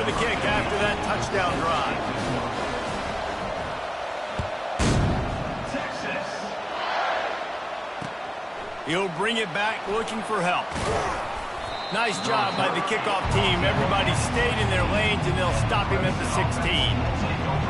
the kick after that touchdown drive. He'll bring it back looking for help. Nice job by the kickoff team. Everybody stayed in their lanes, and they'll stop him at the 16.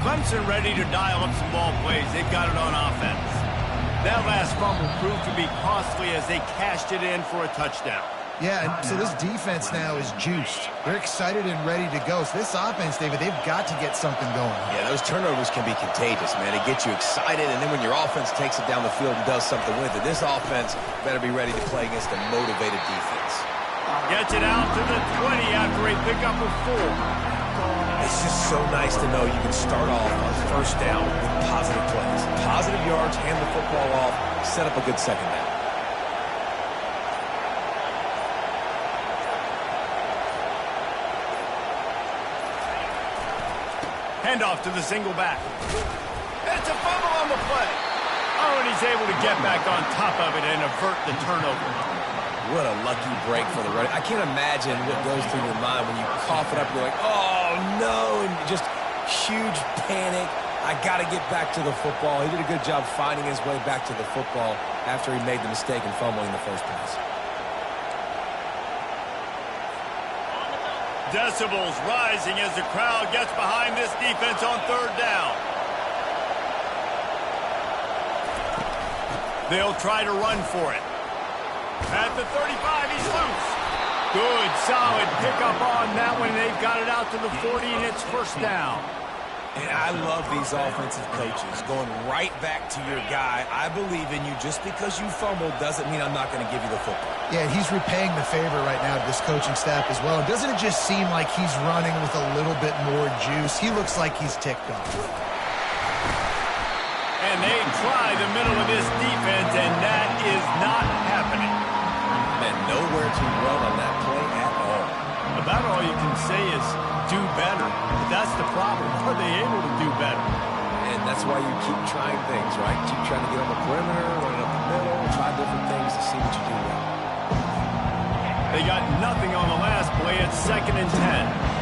Clemson ready to dial up some ball plays. They've got it on offense. That last fumble proved to be costly as they cashed it in for a touchdown. Yeah, and so this defense now is juiced. They're excited and ready to go. So this offense, David, they've got to get something going. Yeah, those turnovers can be contagious, man. It gets you excited, and then when your offense takes it down the field and does something with it, this offense better be ready to play against a motivated defense. Gets it out to the 20 after a pickup of 4. It's just so nice to know you can start off on first down with positive plays. Positive yards, hand the football off, set up a good second down. Handoff to the single back. It's a fumble on the play. Oh, and he's able to get back on top of it and avert the turnover. What a lucky break for the running. I can't imagine what goes through your mind when you cough it up. You're like, oh, no, and just huge panic. I got to get back to the football. He did a good job finding his way back to the football after he made the mistake in fumbling in the first place. Decibels rising as the crowd gets behind this defense on third down. They'll try to run for it. At the 35, he's loose. Good, solid pickup on that one. They've got it out to the 40, and it's first down. And I love these offensive coaches going right back to your guy. I believe in you. Just because you fumbled doesn't mean I'm not going to give you the football. Yeah, he's repaying the favor right now to this coaching staff as well. Doesn't it just seem like he's running with a little bit more juice? He looks like he's ticked off. And they try the middle of this defense, and that is not happening. And nowhere to run on that play at all. About all you can say is do better. But that's the problem. Are they able to do better? And that's why you keep trying things, right? Keep trying to get on the perimeter, run it up the middle, try different things to see what you do well. They got nothing on the last play. It's 2nd and 10.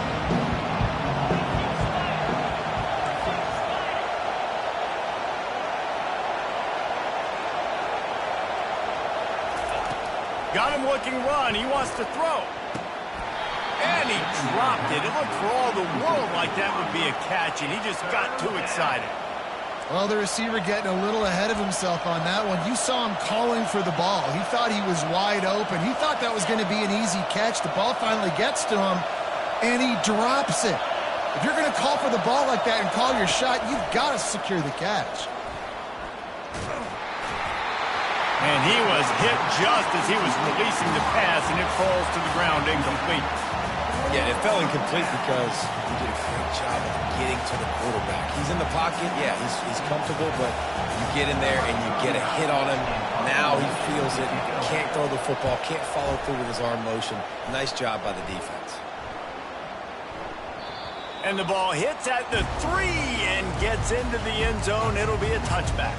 Got him looking run. He wants to throw. And he dropped it. It looked for all the world like that would be a catch, and he just got too excited. Well, the receiver getting a little ahead of himself on that one. You saw him calling for the ball. He thought he was wide open. He thought that was going to be an easy catch. The ball finally gets to him, and he drops it. If you're going to call for the ball like that and call your shot, you've got to secure the catch. And he was hit just as he was releasing the pass, and it falls to the ground incomplete. Yeah, it fell incomplete because he did a great job of getting to the quarterback. He's in the pocket. Yeah, he's comfortable, but you get in there and you get a hit on him. Now he feels it. Can't throw the football, can't follow through with his arm motion. Nice job by the defense. And the ball hits at the 3 and gets into the end zone. It'll be a touchback.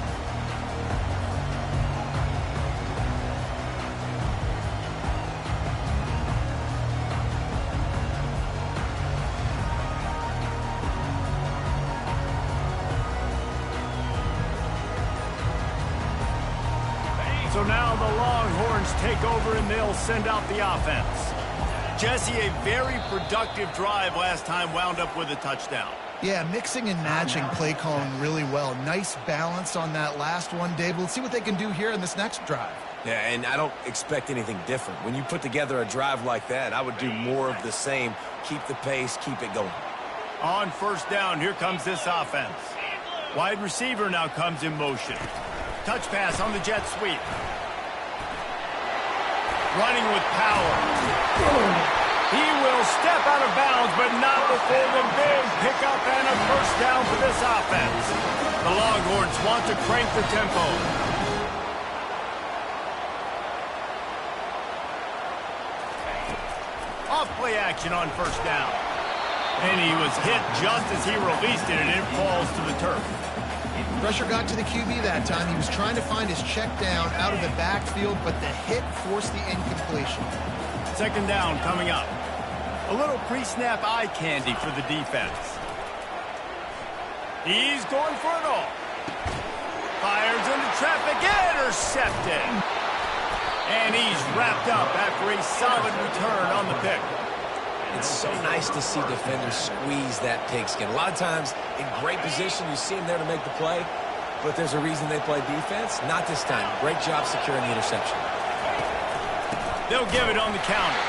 So now the Longhorns take over and they'll send out the offense. Jesse, a very productive drive last time wound up with a touchdown. Yeah, mixing and matching play calling really well. Nice balance on that last one, Dave. Let's see what they can do here in this next drive. Yeah, and I don't expect anything different. When you put together a drive like that, I would do more of the same. Keep the pace, keep it going. On first down, here comes this offense. Wide receiver now comes in motion. Touch pass on the jet sweep. Running with power. He will step out of bounds, but not before the big pickup and a first down for this offense. The Longhorns want to crank the tempo. Off play action on first down. And he was hit just as he released it, and it falls to the turf. Pressure got to the QB that time. He was trying to find his check down out of the backfield, but the hit forced the incompletion. Second down coming up. A little pre-snap eye candy for the defense. He's going for it all. Fires into traffic, intercepted. And he's wrapped up after a solid return on the pick. It's so nice to see defenders squeeze that pigskin. A lot of times, in great position, you see them there to make the play, but there's a reason they play defense. Not this time. Great job securing the interception. They'll give it on the counter.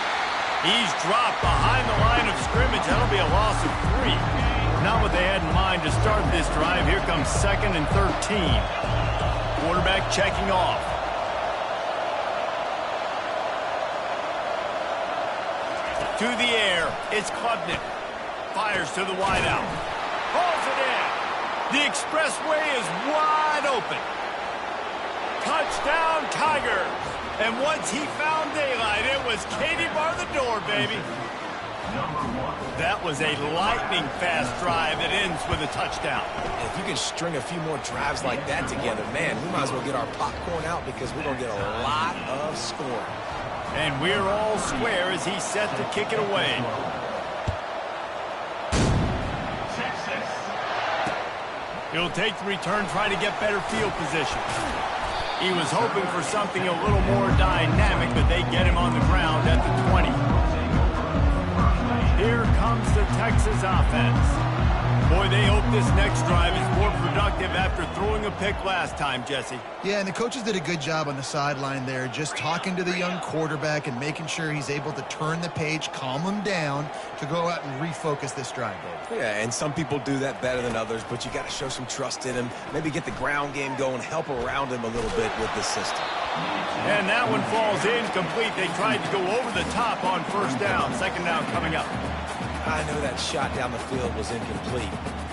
He's dropped behind the line of scrimmage. That'll be a loss of 3. Not what they had in mind to start this drive. Here comes 2nd and 13. Quarterback checking off. To the air, it's Klubnik. Fires to the wideout. Hauls it in. The expressway is wide open. Touchdown, Tigers. And once he found daylight, it was Katie bar the door, baby. That was a lightning-fast drive that ends with a touchdown. And if you can string a few more drives like that together, man, we might as well get our popcorn out because we're going to get a lot of scoring. And we're all square as he's set to kick it away. He'll take the return, trying to get better field position. He was hoping for something a little more dynamic, but they get him on the ground at the 20. Here comes the Texas offense. Boy, they hope this next drive is more productive after throwing a pick last time, Jesse. Yeah, and the coaches did a good job on the sideline there, just talking to the young quarterback and making sure he's able to turn the page, calm him down to go out and refocus this drive. Yeah, and some people do that better than others, but you got to show some trust in him, maybe get the ground game going, help around him a little bit with the system. And that one falls incomplete. They tried to go over the top on first down. Second down coming up. I know that shot down the field was incomplete,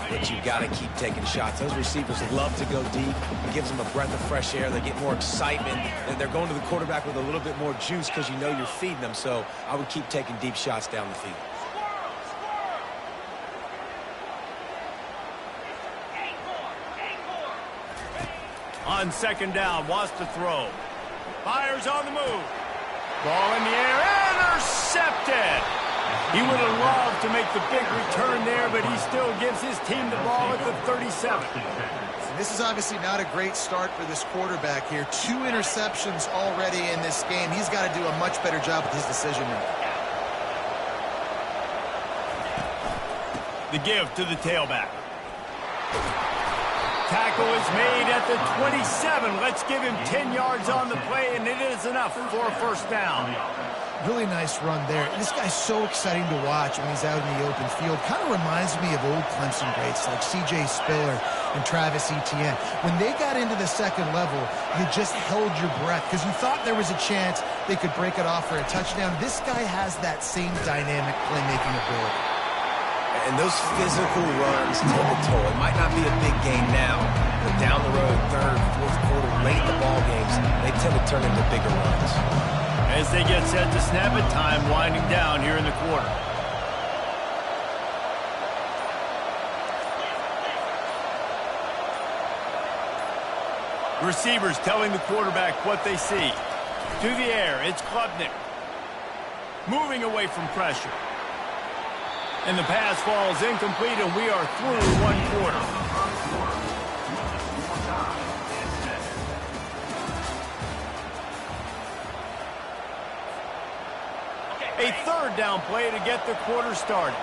but you've got to keep taking shots. Those receivers love to go deep. It gives them a breath of fresh air. They get more excitement. And they're going to the quarterback with a little bit more juice because you know you're feeding them. So I would keep taking deep shots down the field. On second down, wants to throw. Fires on the move. Ball in the air, intercepted. He would have loved to make the big return there, but he still gives his team the ball at the 37. This is obviously not a great start for this quarterback here. 2 interceptions already in this game. He's got to do a much better job with his decision making. The give to the tailback. Tackle is made at the 27. Let's give him 10 yards on the play, and it is enough for a first down. Really nice run there. This guy's so exciting to watch when he's out in the open field. Kind of reminds me of old Clemson greats like C.J. Spiller and Travis Etienne. When they got into the second level, you just held your breath because you thought there was a chance they could break it off for a touchdown. This guy has that same dynamic playmaking ability. And those physical runs take a toll. It might not be a big game now, but down the road, third, fourth quarter, late in the ball games, they tend to turn into bigger runs. As they get set to snap it, time winding down here in the quarter. Receivers telling the quarterback what they see. To the air, it's Klubnik. Moving away from pressure. And the pass falls incomplete, and we are through one quarter. A third down play to get the quarter started.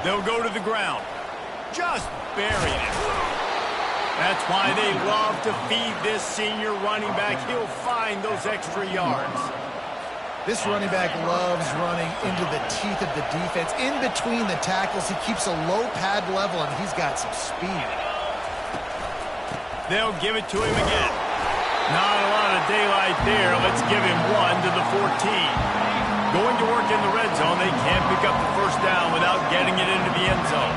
They'll go to the ground. Just burying it. That's why they love to feed this senior running back. He'll find those extra yards. This running back loves running into the teeth of the defense. In between the tackles, he keeps a low pad level, and he's got some speed. They'll give it to him again. Not a lot of daylight there. Let's give him 1 to the 14. Going to work in the red zone. They can't pick up the first down without getting it into the end zone.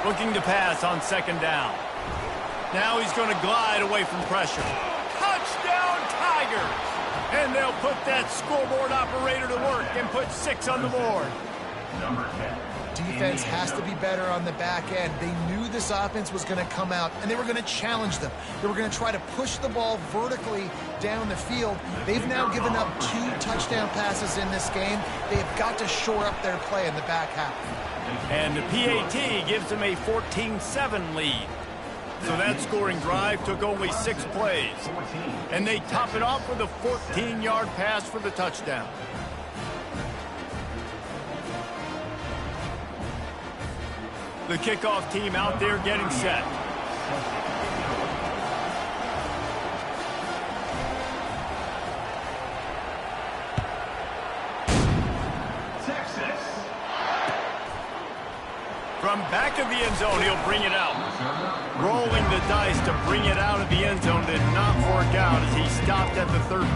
Looking to pass on second down. Now he's going to glide away from pressure. Touchdown, Tigers! And they'll put that scoreboard operator to work and put 6 on the board. Number 10. Defense has to be better on the back end. They knew this offense was going to come out, and they were going to challenge them. They were going to try to push the ball vertically down the field. They've now given up 2 touchdown passes in this game. They have got to shore up their play in the back half. And the PAT gives them a 14-7 lead. So that scoring drive took only 6 plays. And they top it off with a 14-yard pass for the touchdown. The kickoff team out there getting set. Texas. From back of the end zone, he'll bring it out. Rolling the dice to bring it out of the end zone did not work out as he stopped at the 13.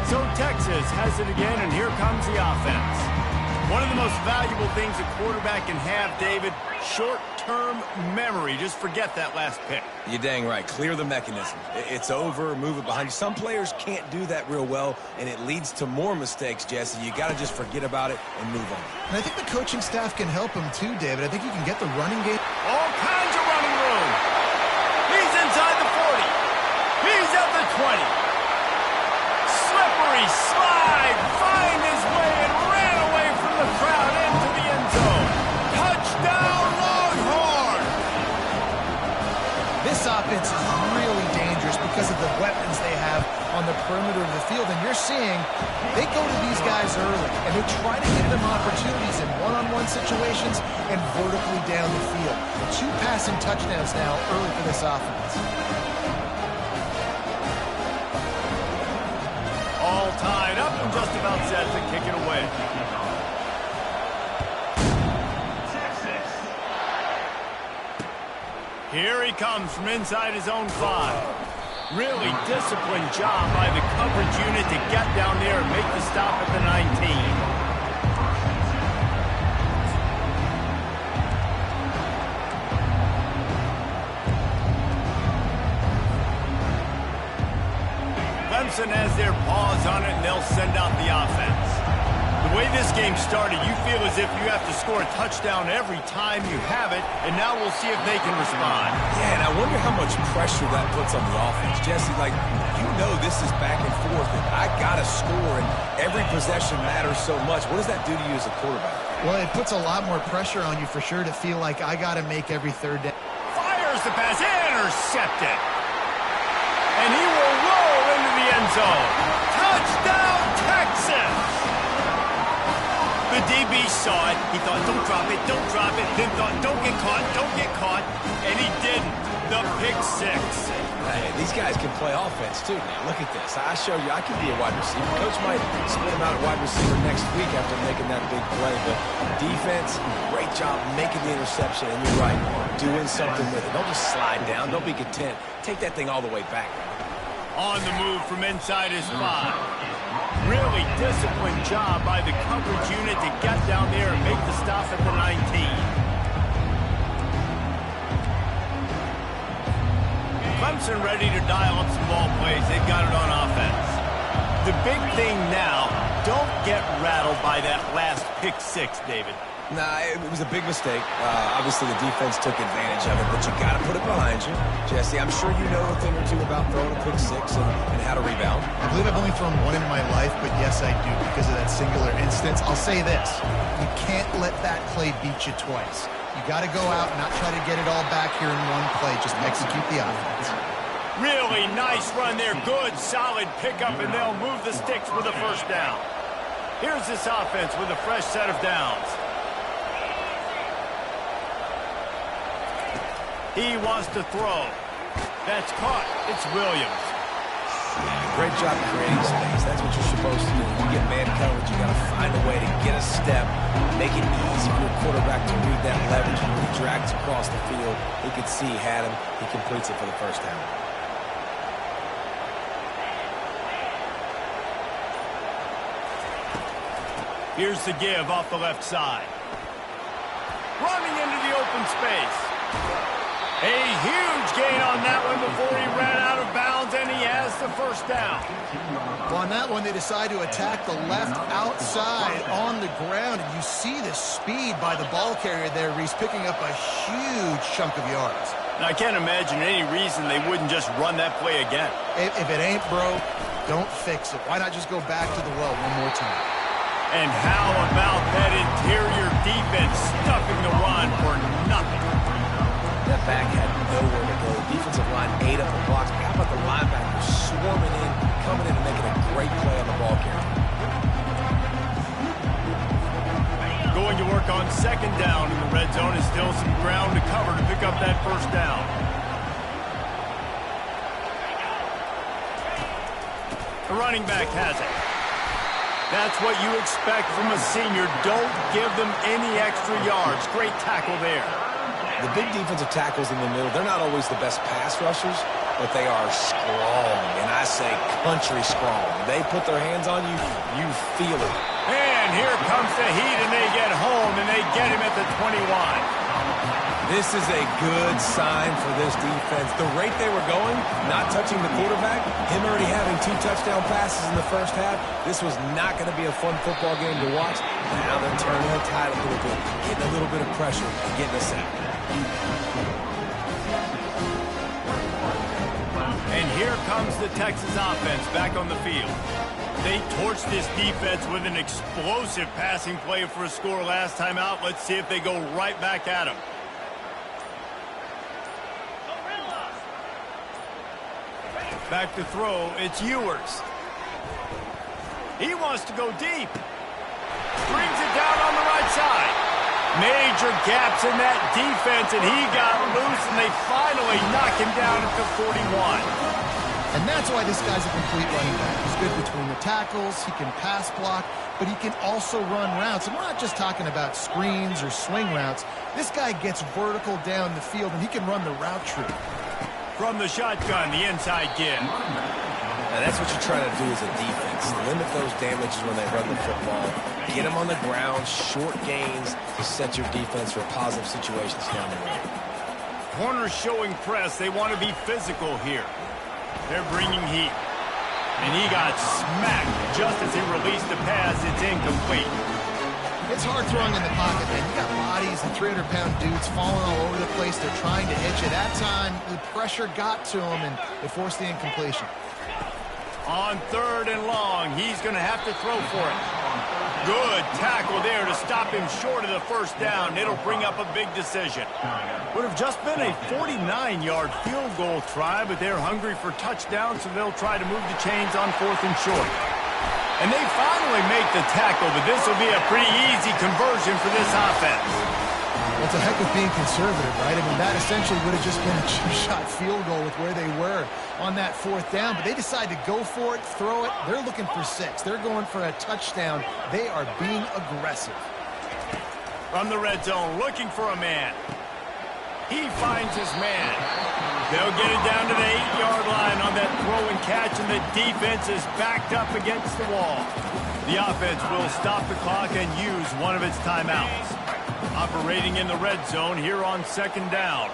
So Texas has it again, and here comes the offense. One of the most valuable things a quarterback can have, David, short-term memory. Just forget that last pick. You're dang right. Clear the mechanism. It's over, move it behind you. Some players can't do that real well, and it leads to more mistakes, Jesse. You got to just forget about it and move on. And I think the coaching staff can help him too, David. I think you can get the running game. All kinds of running room. He's inside the 40. He's at the 20. Slippery slide. Find his way and ran away from the crowd into the end zone. Touchdown, Longhorn! This offense is really dangerous because of the weapons they have on the perimeter of the field. And you're seeing they go to these guys early, and they try to give them opportunities in one-on-one situations and vertically down the field. 2 passing touchdowns now early for this offense. All tied up and just about set to kick it away. Texas. Here he comes from inside his own 5. Really disciplined job by the coverage unit to get down there and make the stop at the 19. Clemson has their paws on it, and they'll send out the offense. The way this game started, you feel as if you have to score a touchdown every time you have it, and now we'll see if they can respond. Yeah, and I wonder how much pressure that puts on the offense. Jesse, like, you know this is back and forth, and I got to score, and every possession matters so much. What does that do to you as a quarterback? Well, it puts a lot more pressure on you for sure to feel like I got to make every third down. Fires the pass, intercepted. And he will roll into the end zone. Touchdown, Texas! The DB saw it. He thought, don't drop it, don't drop it. Then thought, don't get caught. And he didn't. The pick 6. Hey, these guys can play offense, too. Now, look at this. I show you I can be a wide receiver. Coach might split him out at wide receiver next week after making that big play. But defense, great job making the interception. And you're right, doing something with it. Don't just slide down. Don't be content. Take that thing all the way back. On the move from inside his 5. Really disciplined job by the coverage unit to get down there and make the stop at the 19. Clemson ready to dial up some ball plays. They've got it on offense. The big thing now, don't get rattled by that last pick 6, David. Nah, it was a big mistake. Obviously, the defense took advantage of it, but you got to put it behind you. Jesse, I'm sure you know a thing or two about throwing a pick 6 and how to rebound. I believe I've only thrown 1 in my life, but yes, I do because of that singular instance. I'll say this. You can't let that play beat you twice. You got to go out and not try to get it all back here in one play. Just execute the offense. Really nice run there. Good, solid pickup, and they'll move the sticks with a first down. Here's this offense with a fresh set of downs. He wants to throw. That's caught. It's Williams. Great job creating space. That's what you're supposed to do. You get man coverage, you got to find a way to get a step, make it easy for your quarterback to read that leverage. And when he drags across the field, he could see he had him. He completes it for the first down. Here's the give off the left side. running into the open space. A huge gain on that one before he ran out of bounds, and he has the first down. Well, on that one, they decide to attack the left outside on the ground, and you see the speed by the ball carrier there, Reese, picking up a huge chunk of yards. And I can't imagine any reason they wouldn't just run that play again. If it ain't broke, don't fix it. Why not just go back to the well one more time? And how about that interior defense stuffing the run for nothing? That back had nowhere to go. Defensive line ate up the blocks. How about the linebackers swarming in, coming in and making a great play on the ball carrier? Going to work on second down in the red zone is still some ground to cover to pick up that first down. The running back has it. That's what you expect from a senior. Don't give them any extra yards. Great tackle there. The big defensive tackles in the middle, they're not always the best pass rushers, but they are strong, and I say country strong. They put their hands on you, you feel it. And here comes the heat, and they get home, and they get him at the 21. This is a good sign for this defense. The rate they were going, not touching the quarterback, him already having 2 touchdown passes in the first half, this was not going to be a fun football game to watch. Now they're turning the tide a little bit, getting a little bit of pressure, and getting us out. And here comes the Texas offense back on the field. They torched this defense with an explosive passing play for a score last time out. Let's see if they go right back at him. Back to throw, it's Ewers. He wants to go deep. Brings it down on the right side. Major gaps in that defense, and he got loose, and they finally knock him down at the 41. And that's why this guy's a complete running back. He's good between the tackles, he can pass block, but he can also run routes. And we're not just talking about screens or swing routes. This guy gets vertical down the field, and he can run the route tree. From the shotgun, the inside give. Now that's what you're trying to do as a defense. Limit those damages when they run the football. Get them on the ground, short gains to set your defense for positive situations down the road. Corners showing press. They want to be physical here. They're bringing heat. And he got smacked just as he released the pass. It's incomplete. It's hard throwing in the pocket, man. You got bodies and 300-pound dudes falling all over the place. They're trying to hit you. That time, the pressure got to him, and it forced the incompletion. On 3rd and long, he's going to have to throw for it. Good tackle there to stop him short of the first down. It'll bring up a big decision. Would have just been a 49-yard field goal try, but they're hungry for touchdowns, so they'll try to move the chains on 4th and short. And they finally make the tackle, but this will be a pretty easy conversion for this offense. Well, it's a heck of being conservative, right? I mean, that essentially would have just been a chip-shot field goal with where they were on that 4th down. But they decide to go for it, throw it. They're looking for 6. They're going for a touchdown. They are being aggressive. From the red zone, looking for a man. He finds his man. They'll get it down to the 8-yard line on that throw and catch, and the defense is backed up against the wall. The offense will stop the clock and use one of its timeouts. Operating in the red zone here on 2nd down.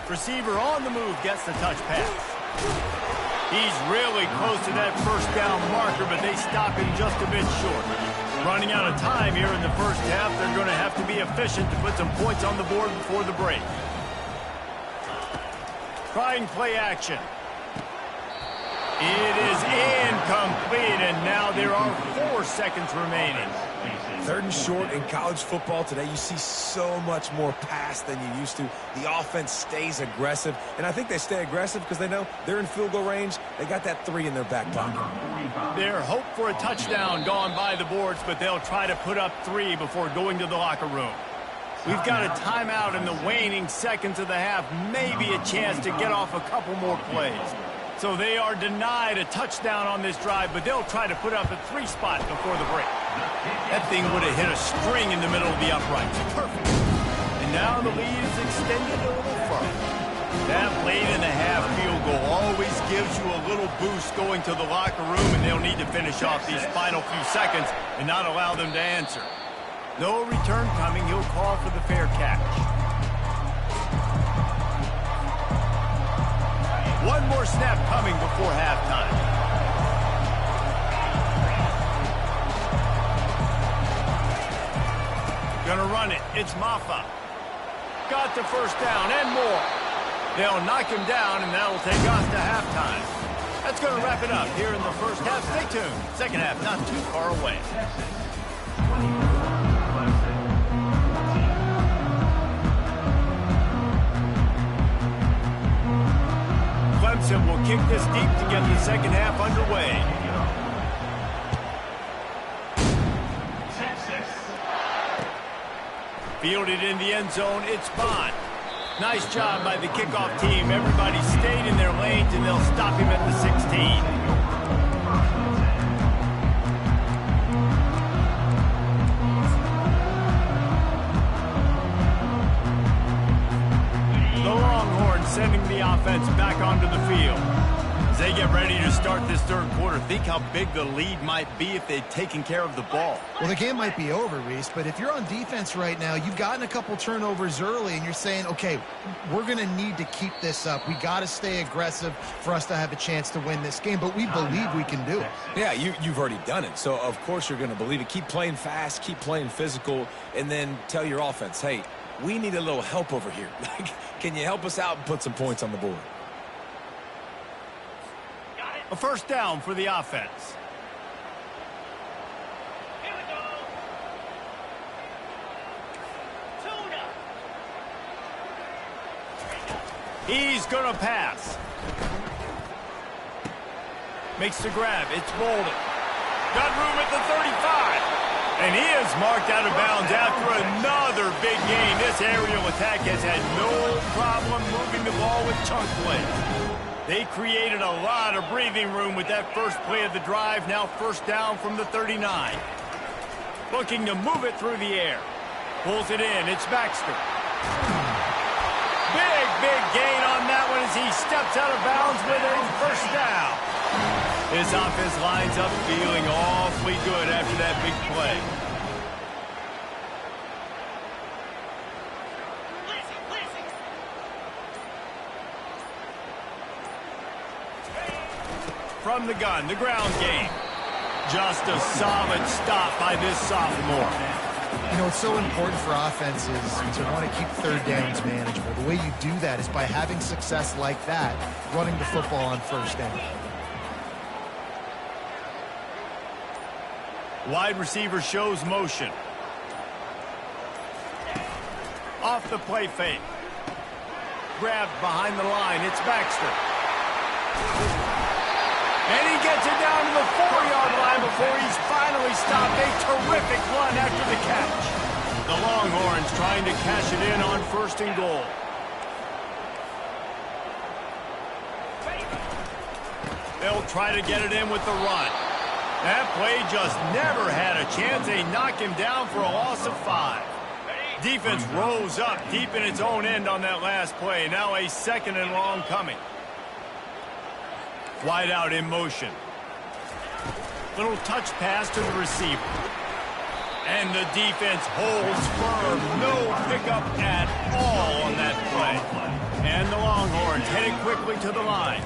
Receiver on the move gets the touch pass. He's really close to that first down marker, but they stop him just a bit short. Running out of time here in the first half, they're going to have to be efficient to put some points on the board before the break. Trying play action. It is incomplete, and now there are 4 seconds remaining. 3rd and short in college football today, you see so much more pass than you used to. The offense stays aggressive, and I think they stay aggressive because they know they're in field goal range. They got that 3 in their back pocket. Their hope for a touchdown gone by the boards, but they'll try to put up 3 before going to the locker room. We've got a timeout in the waning seconds of the half, maybe a chance to get off a couple more plays. So they are denied a touchdown on this drive, but they'll try to put up a 3 spot before the break. That thing would have hit a string in the middle of the uprights. Perfect. And and now the lead is extended a little further. That late-in-the-half field goal always gives you a little boost going to the locker room, and they'll need to finish off these final few seconds and not allow them to answer. No return coming. He'll call for the fair catch. One more snap coming before halftime. Gonna run it. It's Mafah. Got the first down and more. They'll knock him down, and that'll take us to halftime. That's going to wrap it up here in the first half. Stay tuned. Second half not too far away. Clemson will kick this deep to get the second half underway. Fielded in the end zone, it's Bond. Nice job by the kickoff team. Everybody stayed in their lanes, and they'll stop him at the 16. The Longhorns sending the offense back onto the field. As they get ready to start this third quarter, think how big the lead might be if they'd taken care of the ball. Well, the game might be over, Reese, but if you're on defense right now, you've gotten a couple turnovers early, and you're saying, okay, we're going to need to keep this up. We got to stay aggressive for us to have a chance to win this game, but we believe we can do it. Yeah, you've already done it, so of course you're going to believe it. Keep playing fast, keep playing physical, and then tell your offense, hey, we need a little help over here. Can you help us out and put some points on the board? A first down for the offense. Here we go. Tuna. He's going to pass. Makes the grab. It's Bolden. Got room at the 35. And he is marked out of bounds after another big gain. This aerial attack has had no problem moving the ball with chunk plays. They created a lot of breathing room with that first play of the drive. Now first down from the 39. Looking to move it through the air. Pulls it in. It's Baxter. Big gain on that one as he steps out of bounds with a first down. This offense lines up feeling awfully good after that big play. From the gun, the ground game. Just a solid stop by this sophomore. You know, it's so important for offenses to want to keep third downs manageable. The way you do that is by having success like that, running the football on first down. Wide receiver shows motion. Off the play fake. Grabbed behind the line. It's Baxter. And he gets it down to the 4-yard line before he's finally stopped. A terrific run after the catch. The Longhorns trying to cash it in on first and goal. They'll try to get it in with the run. That play just never had a chance. They knock him down for a loss of 5. Defense rose up deep in its own end on that last play. Now a second and long coming. Wide out in motion. Little touch pass to the receiver. And the defense holds firm. No pickup at all on that play. And the Longhorns heading quickly to the line.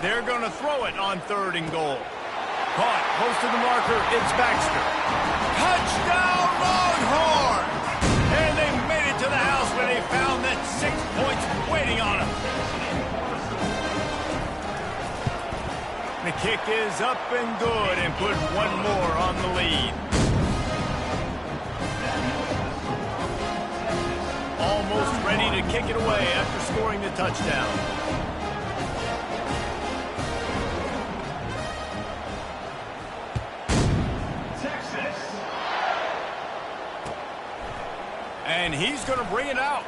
They're going to throw it on third and goal. Caught close to the marker. It's Baxter. Touchdown, Longhorns! And they made it to the house where they found that 6 points waiting on them. The kick is up and good and put one more on the lead. Almost ready to kick it away after scoring the touchdown. And he's going to bring it out.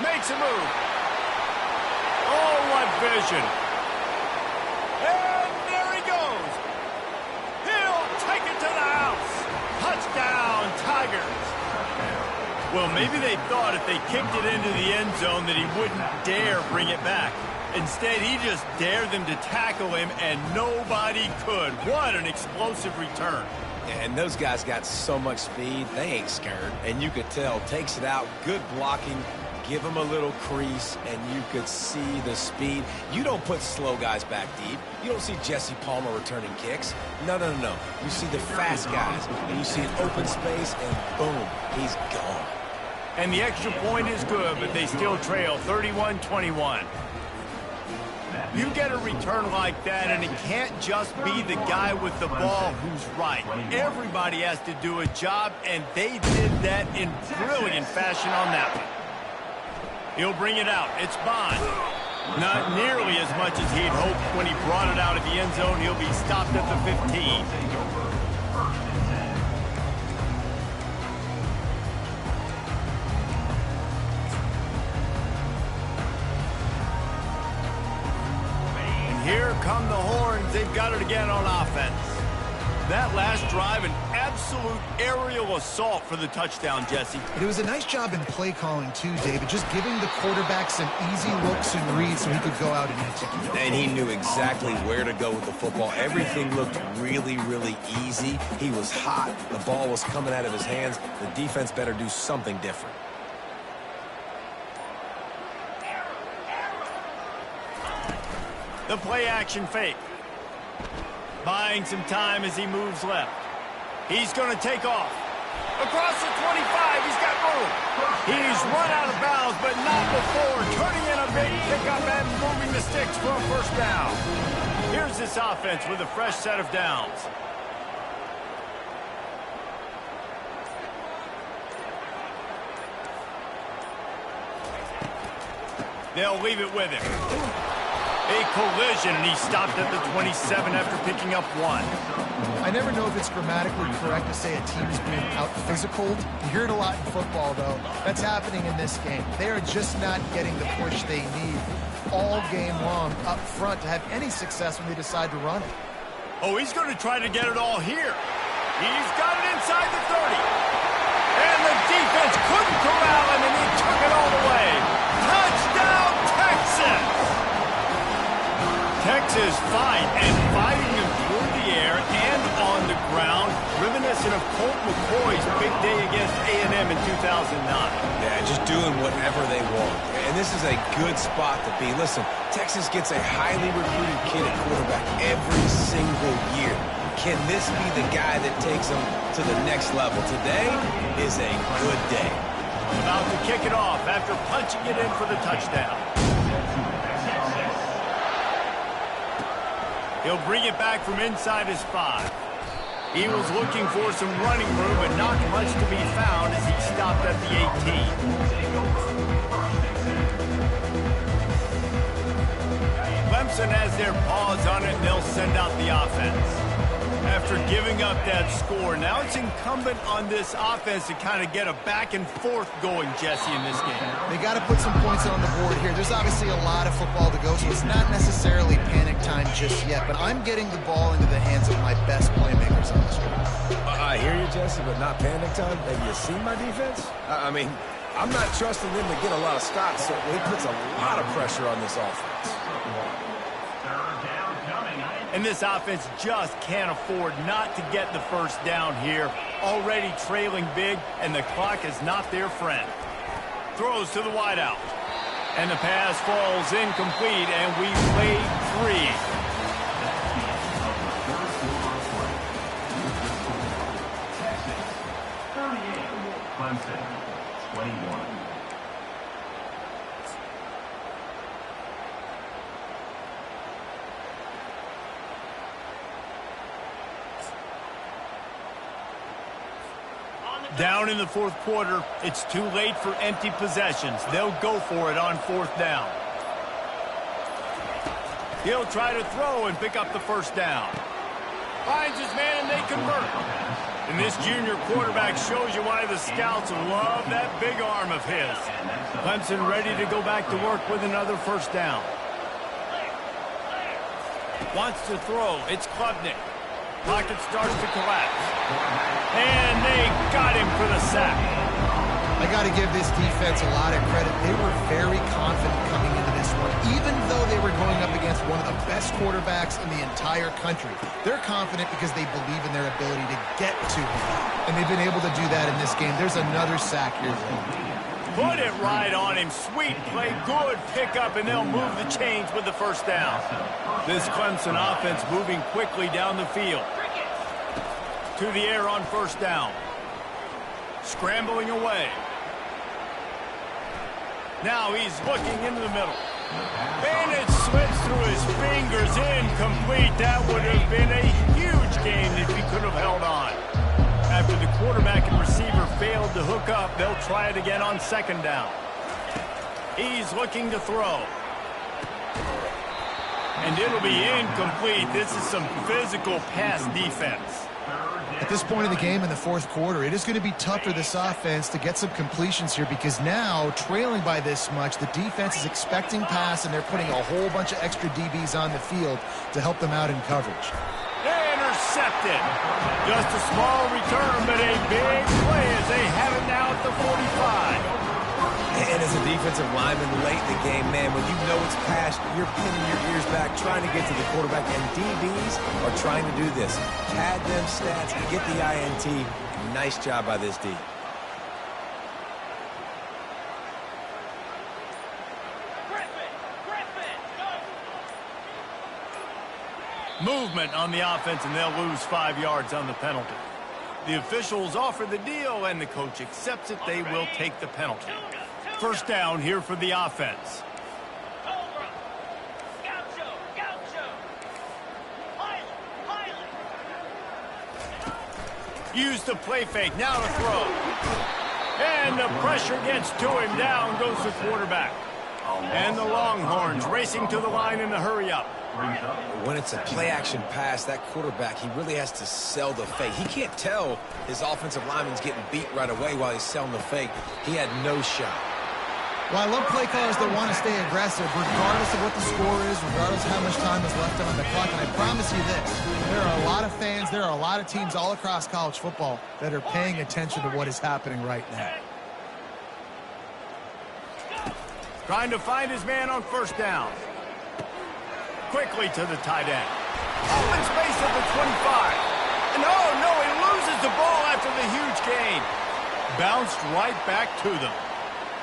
Makes a move. Oh, what vision. And there he goes. Well, maybe they thought if they kicked it into the end zone that he wouldn't dare bring it back. Instead, he just dared them to tackle him, and nobody could. What an explosive return. And those guys got so much speed, they ain't scared. And you could tell, takes it out, good blocking, give him a little crease, and you could see the speed. You don't put slow guys back deep. You don't see Jesse Palmer returning kicks. No. You see the fast guys, and you see an open space, and boom, he's gone. And the extra point is good, but they still trail 31-21. You get a return like that, and it can't just be the guy with the ball who's right. Everybody has to do a job, and they did that in brilliant fashion on that one. He'll bring it out. It's Bond. Not nearly as much as he'd hoped when he brought it out of the end zone. He'll be stopped at the 15. Here come the horns. They've got it again on offense. That last drive, an absolute aerial assault for the touchdown, Jesse. It was a nice job in play calling, too, David, just giving the quarterback some easy looks and reads so he could go out and execute. And he knew exactly where to go with the football. Everything looked really, really easy. He was hot. The ball was coming out of his hands. The defense better do something different. The play action fake. Buying some time as he moves left. He's going to take off. Across the 25, he's got room. He's run out of bounds, but not before turning in a big pickup and moving the sticks for a first down. Here's this offense with a fresh set of downs. They'll leave it with him. A collision, and he stopped at the 27 after picking up 1. I never know if it's grammatically correct to say a team's being out-physicaled. You hear it a lot in football, though. That's happening in this game. They are just not getting the push they need all game long up front to have any success when they decide to run it. Oh, he's going to try to get it all here. He's got it inside the 30. And the defense couldn't corral him, and he took it all the way. Touchdown, Texas! Texas fighting him through the air and on the ground, reminiscent of Colt McCoy's big day against A&M in 2009. Yeah, just doing whatever they want. And this is a good spot to be. Listen, Texas gets a highly recruited kid at quarterback every single year. Can this be the guy that takes them to the next level? Today is a good day. About to kick it off after punching it in for the touchdown. He'll bring it back from inside his 5. He was looking for some running room, but not much to be found as he stopped at the 18. Clemson has their paws on it, and they'll send out the offense. After giving up that score, now it's incumbent on this offense to kind of get a back and forth going, Jesse, in this game. They got to put some points on the board here. There's obviously a lot of football to go, so it's not necessarily panic time just yet, but I'm getting the ball into the hands of my best playmakers on this one. I hear you, Jesse, but not panic time. Have you seen my defense? I mean, I'm not trusting them to get a lot of stops, so it puts a lot of pressure on this offense. And this offense just can't afford not to get the first down here. Already trailing big, and the clock is not their friend. Throws to the wideout. And the pass falls incomplete, and we played 3. Texas, 38, Clemson, 21. Down in the fourth quarter, it's too late for empty possessions. They'll go for it on 4th down. He'll try to throw and pick up the first down. Finds his man, and they convert. And this junior quarterback shows you why the scouts love that big arm of his. Clemson ready to go back to work with another first down. Wants to throw. It's Klubnik. Pocket starts to collapse. And they got him for the sack. I got to give this defense a lot of credit. They were very confident coming into this one. Even though they were going up against one of the best quarterbacks in the entire country, they're confident because they believe in their ability to get to him. And they've been able to do that in this game. There's another sack here. Put it right on him. Sweet play, good pickup, and they'll move the chains with the first down. This Clemson offense moving quickly down the field. To the air on first down. Scrambling away. Now he's looking into the middle. And it slips through his fingers, incomplete. That would have been a huge gain if he could have held on. After the quarterback and receiver failed to hook up, they'll try it again on second down. He's looking to throw. And it'll be incomplete. This is some physical pass defense. At this point of the game in the fourth quarter, it is going to be tough for this offense to get some completions here because now, trailing by this much, the defense is expecting pass and they're putting a whole bunch of extra DBs on the field to help them out in coverage. Intercepted. Just a small return, but a big play as they have it now at the 45. And as a defensive lineman late in the game, man, when you know it's past, you're pinning your ears back, trying to get to the quarterback, and DBs are trying to do this. Pad them stats and get the INT. Nice job by this D. Movement on the offense, and they'll lose 5 yards on the penalty. The officials offer the deal, and the coach accepts it. They will take the penalty. First down here for the offense. Use the play fake. Now to throw. And the pressure gets to him. Down goes the quarterback. And the Longhorns racing to the line in the hurry-up. When it's a play-action pass, that quarterback, he really has to sell the fake. He can't tell his offensive lineman's getting beat right away while he's selling the fake. He had no shot. Well, I love play callers that want to stay aggressive regardless of what the score is, regardless of how much time is left on the clock. And I promise you this, there are a lot of fans, there are a lot of teams all across college football that are paying attention to what is happening right now. Trying to find his man on first down. Quickly to the tight end. Open space at the 25. And oh, no, he loses the ball after the huge gain. Bounced right back to them.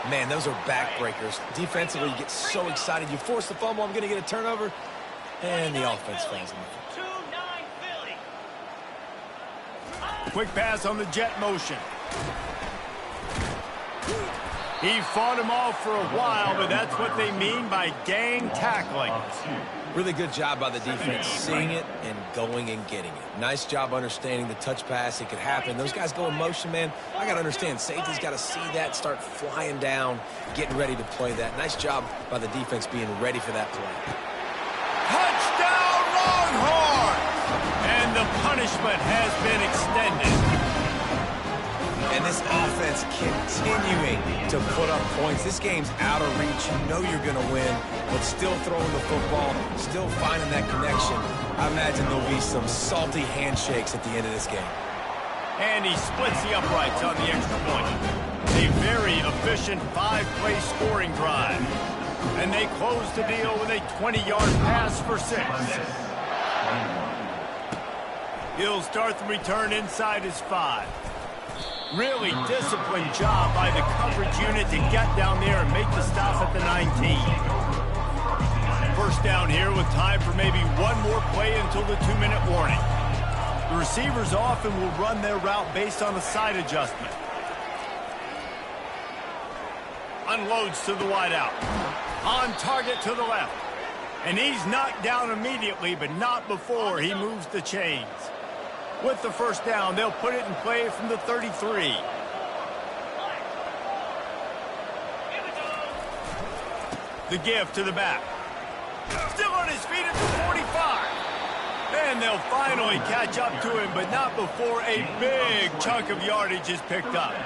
Man, those are backbreakers. Defensively, you get so excited. You force the fumble, I'm going to get a turnover. And the offense falls in the field. Quick pass on the jet motion. He fought him off for a while, but that's what they mean by gang tackling. Really good job by the defense, seeing it and going and getting it. Nice job understanding the touch pass. It could happen. Those guys go in motion, man. I got to understand. Safety's got to see that, start flying down, getting ready to play that. Nice job by the defense being ready for that play. Touchdown, Longhorns! And the punishment has been extended. And this offense continuing to put up points. This game's out of reach. You know you're going to win, but still throwing the football, still finding that connection. I imagine there'll be some salty handshakes at the end of this game. And he splits the uprights on the extra point. A very efficient 5-play scoring drive. And they close the deal with a 20-yard pass for 6. He'll start the return inside his 5. Really disciplined job by the coverage unit to get down there and make the stop at the 19. First down here with time for maybe one more play until the 2-minute warning. The receivers often will run their route based on a side adjustment. Unloads to the wideout. On target to the left. And he's knocked down immediately, but not before he moves the chains. With the first down, they'll put it in play from the 33. The give to the back. Still on his feet at the 45. And they'll finally catch up to him, but not before a big chunk of yardage is picked up.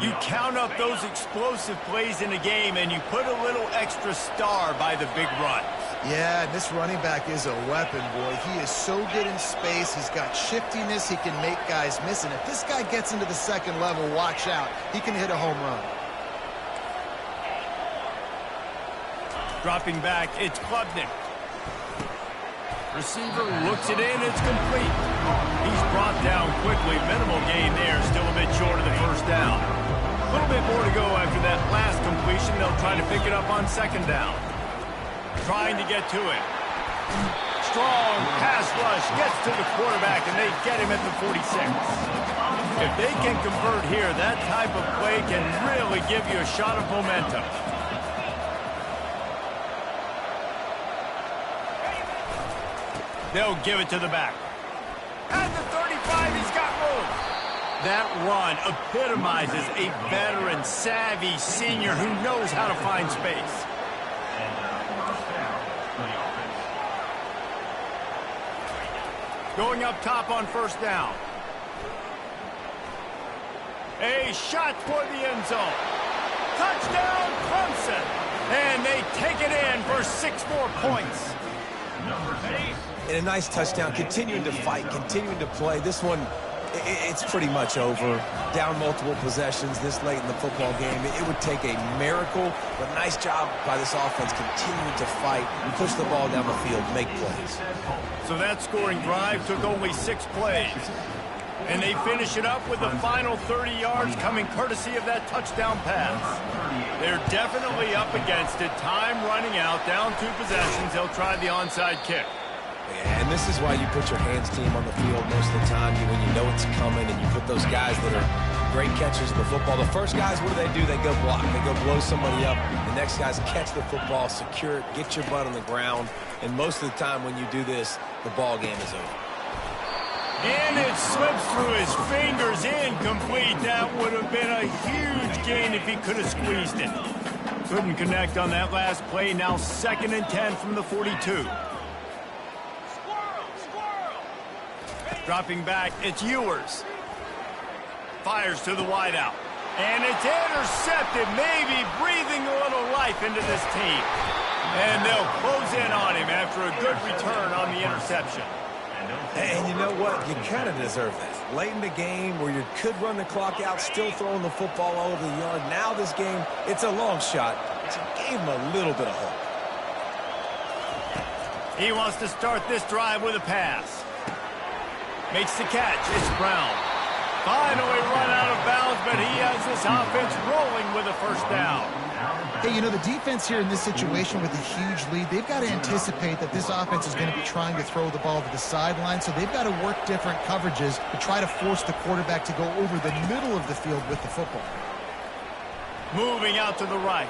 You count up those explosive plays in a game, and you put a little extra star by the big run. Yeah, this running back is a weapon, boy. He is so good in space. He's got shiftiness. He can make guys miss. And if this guy gets into the second level, watch out. He can hit a home run. Dropping back, it's Klubnik. Receiver looks it in, it's complete. He's brought down quickly. Minimal gain there, still a bit short of the first down. A little bit more to go after that last completion. They'll try to pick it up on second down. Trying to get to it. Strong pass rush, gets to the quarterback, and they get him at the 46. If they can convert here, that type of play can really give you a shot of momentum. They'll give it to the back. At the 35, he's got room. That run epitomizes a veteran, savvy senior who knows how to find space. Going up top on first down. A shot toward the end zone. Touchdown, Clemson. And they take it in for 6 more points. And a nice touchdown, continuing to fight, continuing to play. This one, it's pretty much over. Down multiple possessions this late in the football game. It would take a miracle, but nice job by this offense continuing to fight and push the ball down the field, make plays. So that scoring drive took only 6 plays. And they finish it up with the final 30 yards coming courtesy of that touchdown pass. They're definitely up against it. Time running out, down 2 possessions. They'll try the onside kick. And this is why you put your hands team on the field most of the time when you know it's coming, and you put those guys that are great catchers of the football. The first guys, what do? They go block. They go blow somebody up. The next guys catch the football, secure it, get your butt on the ground. And most of the time when you do this, the ball game is over. And it slips through his fingers, incomplete. That would have been a huge gain if he could have squeezed it. Couldn't connect on that last play. Now 2nd and 10 from the 42. Dropping back, it's Ewers. Fires to the wideout. And it's intercepted, maybe breathing a little life into this team. And they'll close in on him after a good return on the interception. And you know what? You kind of deserve that. Late in the game where you could run the clock out, still throwing the football all over the yard. Now this game, it's a long shot. So gave him a little bit of hope. He wants to start this drive with a pass. Makes the catch. It's Brown. Finally run out of bounds, but he has this offense rolling with a first down. Hey, you know, the defense here in this situation with a huge lead, they've got to anticipate that this offense is going to be trying to throw the ball to the sideline, so they've got to work different coverages to try to force the quarterback to go over the middle of the field with the football. Moving out to the right.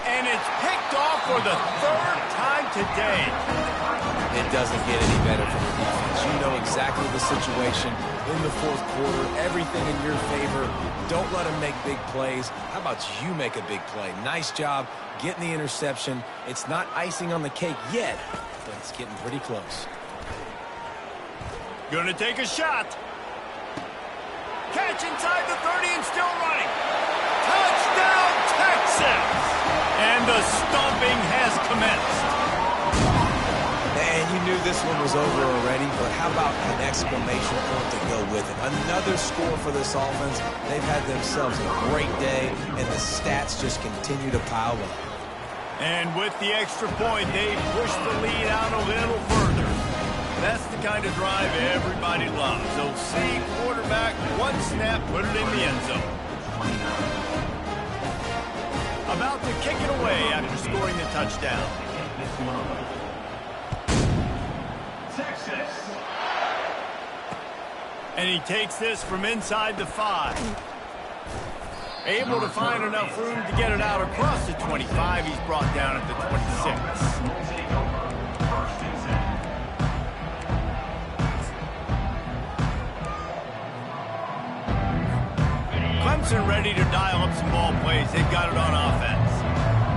And it's picked off for the 3rd time today. It doesn't get any better from the defense. You know exactly the situation in the 4th quarter. Everything in your favor. Don't let them make big plays. How about you make a big play? Nice job getting the interception. It's not icing on the cake yet, but it's getting pretty close. Gonna take a shot. Catch inside the 30 and still running. Touchdown, Texas! And the stomping has commenced. And you knew this one was over already, but how about an exclamation point to go with it? Another score for this offense. They've had themselves a great day, and the stats just continue to pile up. And with the extra point, they push the lead out a little further. That's the kind of drive everybody loves. They'll see quarterback, one snap, put it in the end zone. About to kick it away after scoring the touchdown. Texas. And he takes this from inside the 5. Able to find enough room to get it out across the 25. He's brought down at the 26. Clemson ready to dial up some ball plays. They've got it on offense.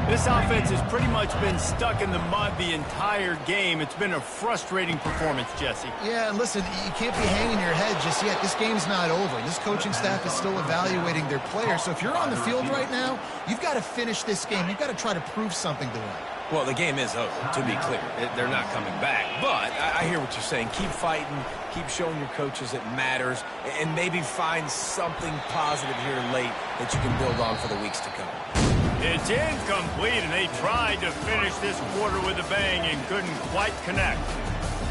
This offense has pretty much been stuck in the mud the entire game. It's been a frustrating performance, Jesse. Yeah, and listen, you can't be hanging your head just yet. This game's not over. This coaching staff is still evaluating their players. So if you're on the field right now, you've got to finish this game. You've got to try to prove something to them. Well, the game is over, to be clear. They're not coming back. But I hear what you're saying. Keep fighting. Keep showing your coaches it matters. And maybe find something positive here late that you can build on for the weeks to come. It's incomplete, and they tried to finish this quarter with a bang and couldn't quite connect.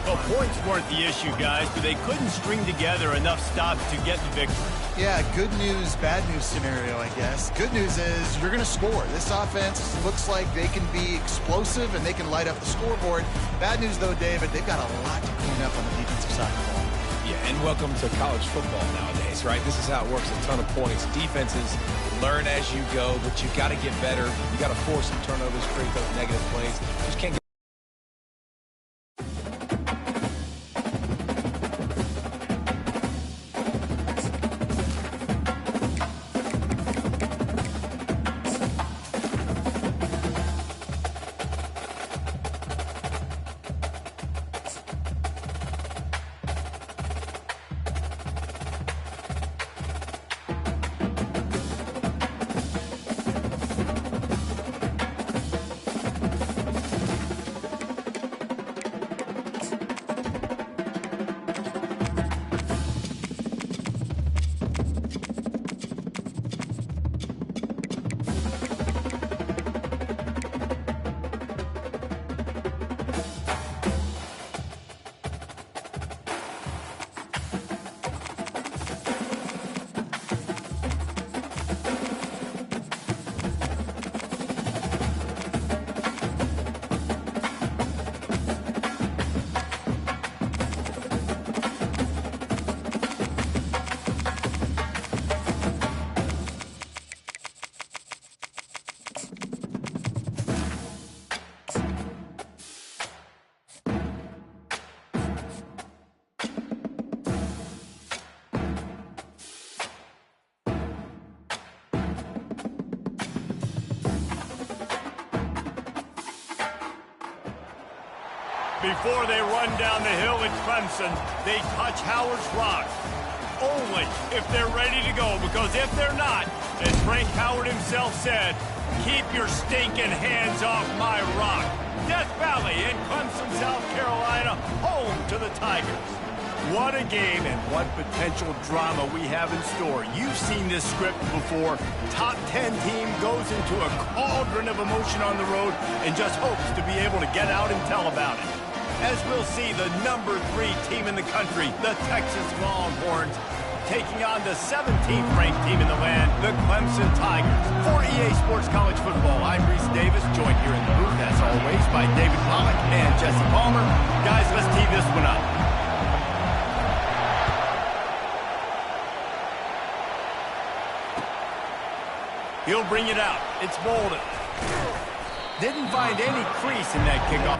The points weren't the issue, guys, but they couldn't string together enough stops to get the victory. Yeah, good news, bad news scenario, I guess. Good news is you're going to score. This offense looks like they can be explosive and they can light up the scoreboard. Bad news, though, David, they've got a lot to clean up on the defensive side of the ball. Yeah, and welcome to college football nowadays, right? This is how it works, a ton of points. Defenses learn as you go, but you've got to get better. You've got to force some turnovers, create those negative plays. Just can't get Before they run down the hill at Clemson, they touch Howard's rock. Only if they're ready to go, because if they're not, as Frank Howard himself said, keep your stinking hands off my rock. Death Valley in Clemson, South Carolina, home to the Tigers. What a game and what potential drama we have in store. You've seen this script before. Top 10 team goes into a cauldron of emotion on the road and just hopes to be able to get out and tell about it. As we'll see, the number 3 team in the country, the Texas Longhorns, taking on the 17th ranked team in the land, the Clemson Tigers. For EA Sports College Football, I'm Reese Davis, joined here in the booth, as always, by David Pollack and Jesse Palmer. Guys, let's tee this one up. He'll bring it out. It's Bolden. Didn't find any crease in that kickoff.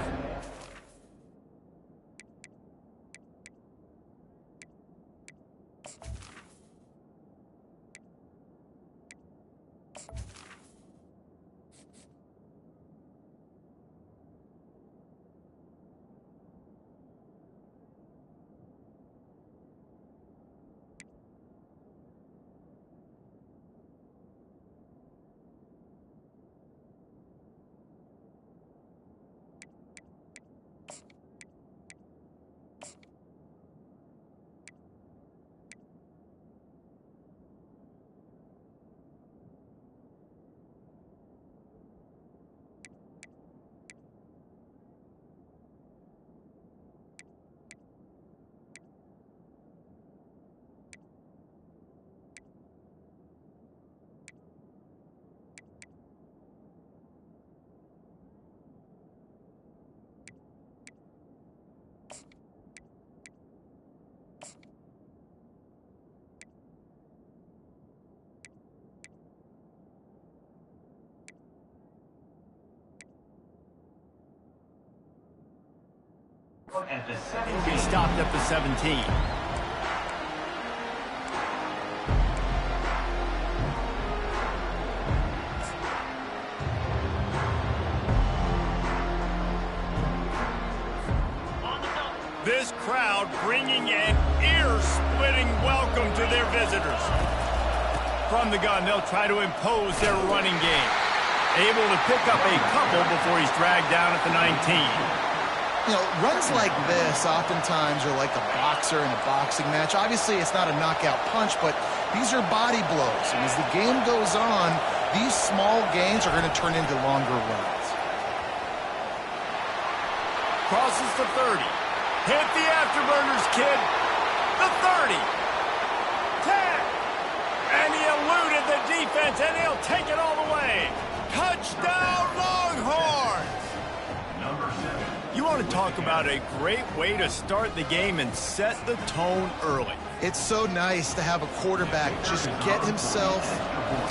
At the He stopped at the 17. game-winning welcome to their visitors. From the gun, they'll try to impose their running game. Able to pick up a couple before he's dragged down at the 19. You know, runs like this oftentimes are like a boxer in a boxing match. Obviously, it's not a knockout punch, but these are body blows. And as the game goes on, these small gains are going to turn into longer runs. Crosses the 30. Hit the afterburners, kid. The 30. 10. And he eluded the defense, and he'll take it all the way. Touchdown, Longhorns! Number 7. You want to talk about a great way to start the game and set the tone early. It's so nice to have a quarterback just get himself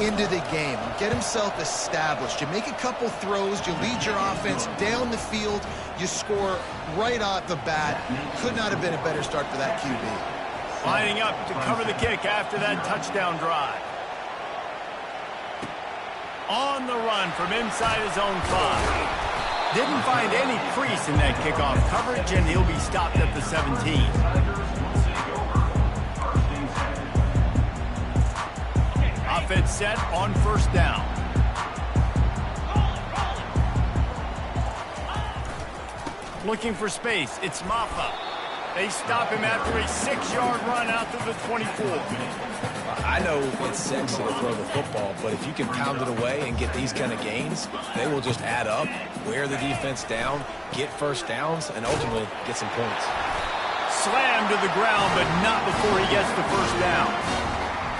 into the game, get himself established. You make a couple throws, you lead your offense down the field, you score right off the bat. Could not have been a better start for that QB. Lining up to cover the kick after that touchdown drive. On the run from inside his own 5. Didn't find any crease in that kickoff coverage, and he'll be stopped at the 17. Offense set on first down. Looking for space. It's Maffa. They stop him after a 6-yard run out to the 24. I know it's sexy to throw the football, but if you can pound it away and get these kind of gains, they will just add up, wear the defense down, get first downs, and ultimately get some points. Slammed to the ground, but not before he gets the first down.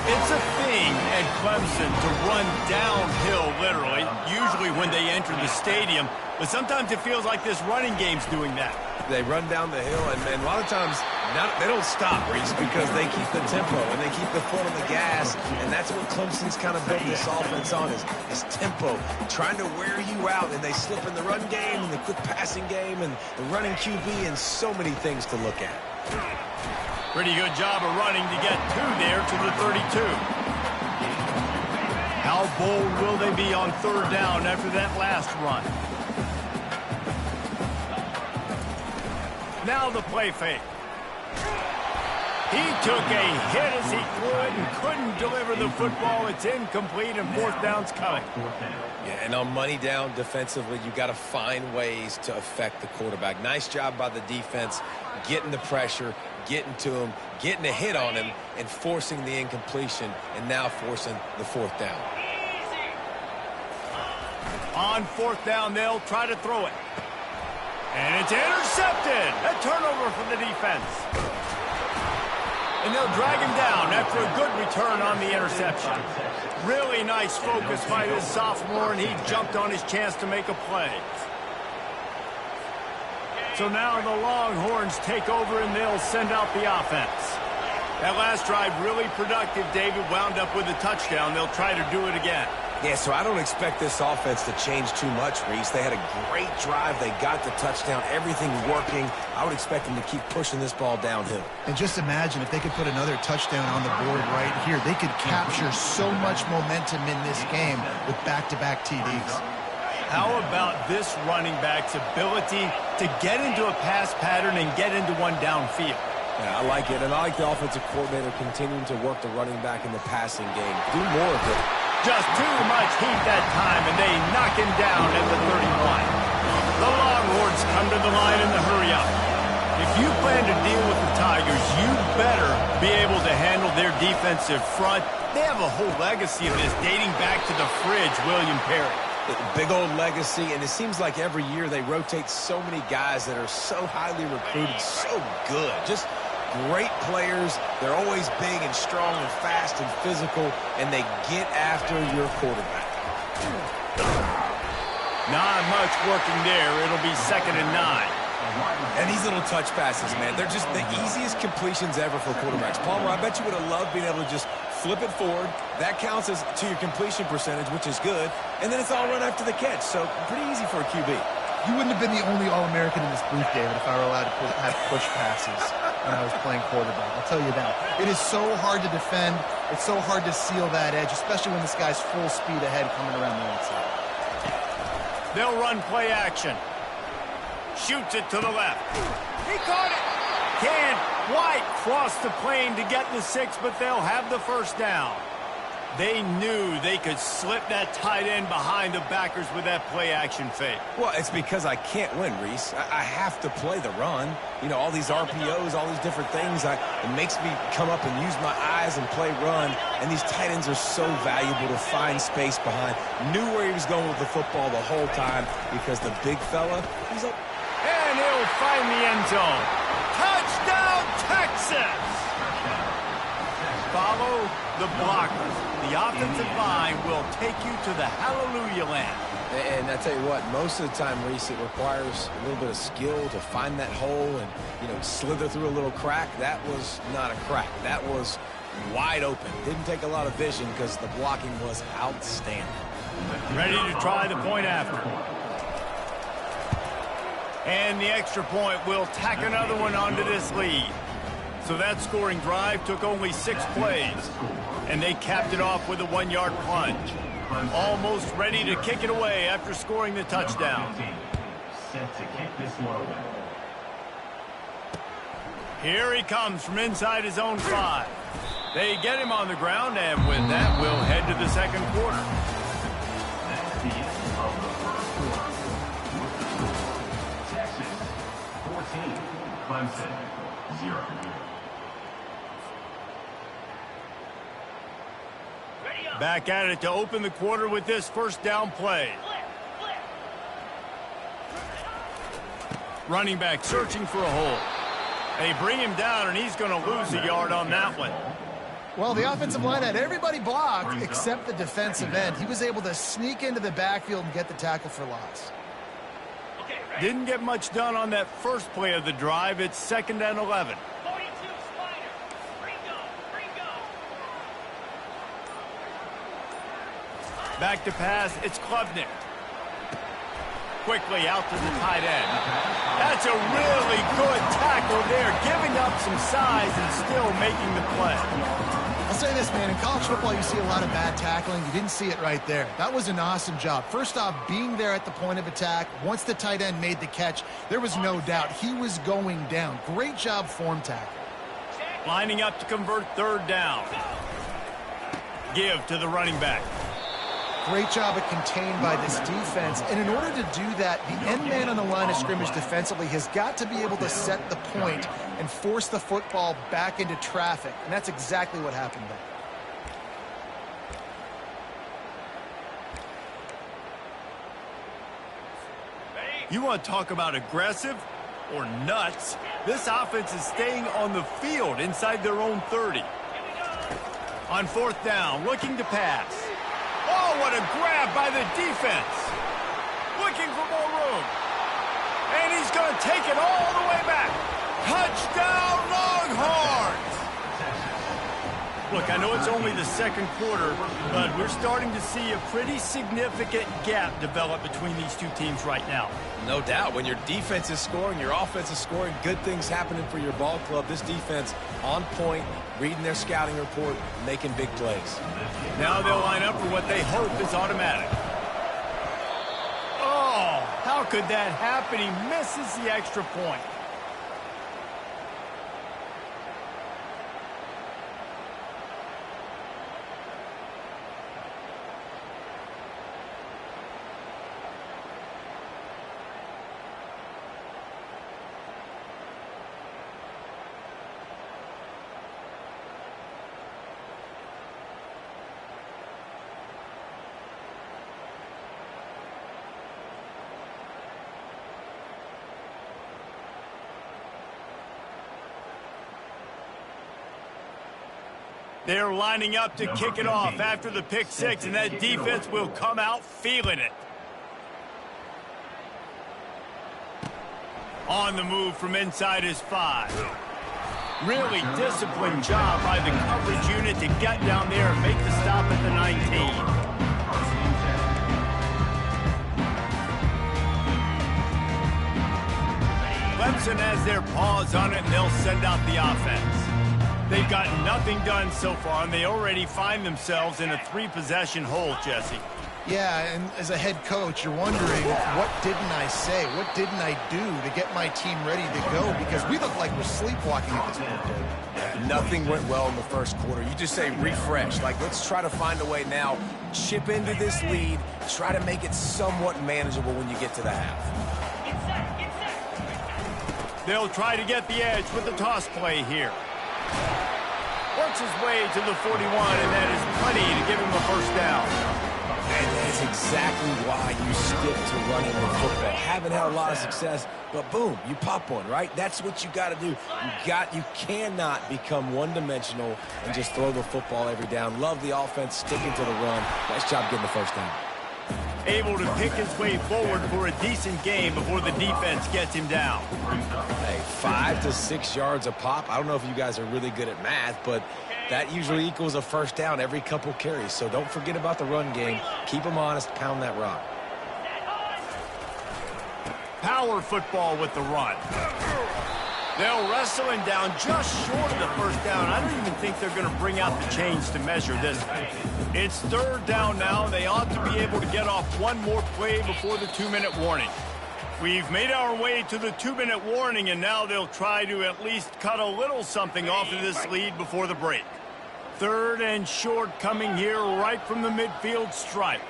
It's a thing at Clemson to run downhill, literally, usually when they enter the stadium, but sometimes it feels like this running game's doing that. They run down the hill, and a lot of times they don't stop, Reese, because they keep the tempo and they keep the foot on the gas, and that's what Clemson's kind of built this offense on is tempo, trying to wear you out, and they slip in the run game and the quick passing game and the running QB and so many things to look at. Pretty good job of running to get 2 there to the 32. How bold will they be on third down after that last run? Now the play fake. He took a hit as he could and couldn't deliver the football. It's incomplete and fourth down's coming. Yeah, and on money down defensively, you got to find ways to affect the quarterback. Nice job by the defense, getting the pressure, getting to him, getting a hit on him, and forcing the incompletion, and now forcing the fourth down. On fourth down, they'll try to throw it. And it's intercepted. A turnover for the defense. And they'll drag him down after a good return on the interception. Really nice focus by this sophomore, and he jumped on his chance to make a play. So now the Longhorns take over, and they'll send out the offense. That last drive really productive. David wound up with a touchdown. They'll try to do it again. Yeah, so I don't expect this offense to change too much, Reese. They had a great drive. They got the touchdown. Everything working. I would expect them to keep pushing this ball downhill. And just imagine if they could put another touchdown on the board right here. They could capture so much momentum in this game with back-to-back TDs. How about this running back's ability to get into a pass pattern and get into one downfield? Yeah, I like it, and I like the offensive coordinator continuing to work the running back in the passing game. Do more of it. Just too much heat that time, and they knock him down at the 31. The Longhorns come to the line in the hurry-up. If you plan to deal with the Tigers, you better be able to handle their defensive front. They have a whole legacy of this dating back to the fridge, William Perry. Big old legacy, and it seems like every year they rotate so many guys that are so highly recruited, so good. Just great players. They're always big and strong and fast and physical, and they get after your quarterback. Not much working there. It'll be 2nd and 9. And these little touch passes, man, they're just the easiest completions ever for quarterbacks. Palmer, I bet you would have loved being able to just flip it forward. That counts as to your completion percentage, which is good. And then it's all run after the catch, so pretty easy for a QB. You wouldn't have been the only All-American in this booth, David, if I were allowed to have push passes when I was playing quarterback. I'll tell you that. It is so hard to defend. It's so hard to seal that edge, especially when this guy's full speed ahead coming around the outside. They'll run play action. Shoots it to the left. He caught it. Can't Quite crossed the plane to get the 6, but they'll have the first down. They knew they could slip that tight end behind the backers with that play-action fake. Well, it's because I can't win, Reese. I have to play the run. You know, all these RPOs, all these different things. It makes me come up and use my eyes and play run. And these tight ends are so valuable to find space behind. Knew where he was going with the football the whole time because the big fella, he's up. And he'll find the end zone. Touchdown, Texas! Follow the blockers. The offensive line will take you to the hallelujah land. And I tell you what, most of the time, Reese, it requires a little bit of skill to find that hole and, you know, slither through a little crack. That was not a crack. That was wide open. Didn't take a lot of vision because the blocking was outstanding. Ready to try the point after. And the extra point will tack another one onto this lead. So that scoring drive took only 6 plays. And they capped it off with a 1-yard plunge. Almost ready to kick it away after scoring the touchdown. Set to kick this one away. Here he comes from inside his own 5. They get him on the ground, and with that, we'll head to the second quarter. That's the end of the first quarter. With the score, Texas 14, Clemson 0. Back at it to open the quarter with this first down play. Running back searching for a hole. They bring him down, and he's going to lose a yard on that one. Well, the offensive line had everybody blocked except the defensive end. He was able to sneak into the backfield and get the tackle for loss. Didn't get much done on that first play of the drive. It's 2nd and 11. Back to pass, it's Klubnik. Quickly out to the tight end. That's a really good tackle there, giving up some size and still making the play. I'll say this, man, in college football you see a lot of bad tackling. You didn't see it right there. That was an awesome job. First off, being there at the point of attack. Once the tight end made the catch, there was no doubt he was going down. Great job form tackle. Lining up to convert 3rd down. Give to the running back. Great job of contained by this defense. And in order to do that, the end man on the line of scrimmage defensively has got to be able to set the point and force the football back into traffic. And that's exactly what happened there. You want to talk about aggressive or nuts? This offense is staying on the field inside their own 30. On 4th down, looking to pass. Oh, what a grab by the defense. Looking for more room. And he's going to take it all the way back. Touchdown, Longhorns! Look, I know it's only the second quarter, but we're starting to see a pretty significant gap develop between these two teams right now. No doubt. When your defense is scoring, your offense is scoring, good things happening for your ball club. This defense on point, reading their scouting report, making big plays. Now they'll line up for what they hope is automatic. Oh, how could that happen? He misses the extra point. They're lining up to kick it off after the pick 6, and that defense will come out feeling it. On the move from inside his 5. Really disciplined job by the coverage unit to get down there and make the stop at the 19. Clemson has their paws on it, and they'll send out the offense. They've gotten nothing done so far, and they already find themselves in a 3-possession hole, Jesse. Yeah, and as a head coach, you're wondering, what didn't I say? What didn't I do to get my team ready to go? Because we look like we're sleepwalking at this point, Dave. Nothing went well in the first quarter. You just say refresh. Like, let's try to find a way now. Chip into this lead. Try to make it somewhat manageable when you get to the half. Get set, get set. They'll try to get the edge with the toss play here. Works his way to the 41, and that is plenty to give him a first down. And that's exactly why you stick to running the football. Haven't had a lot of success, but boom, you pop one, right? That's what you got to do. You cannot become one-dimensional and just throw the football every down. Love the offense, sticking to the run. Nice job getting the first down. Able to pick his way forward for a decent game before the defense gets him down. Hey, 5 to 6 yards a pop. I don't know if you guys are really good at math, but that usually equals a first down every couple carries. So don't forget about the run game. Keep them honest. Pound that rock. Power football with the run. They'll wrestle him down just short of the first down. I don't even think they're going to bring out the chains to measure this. It's third down now. They ought to be able to get off one more play before the 2-minute warning. We've made our way to the 2-minute warning, and now they'll try to at least cut a little something off of this lead before the break. Third and short coming here right from the midfield stripe.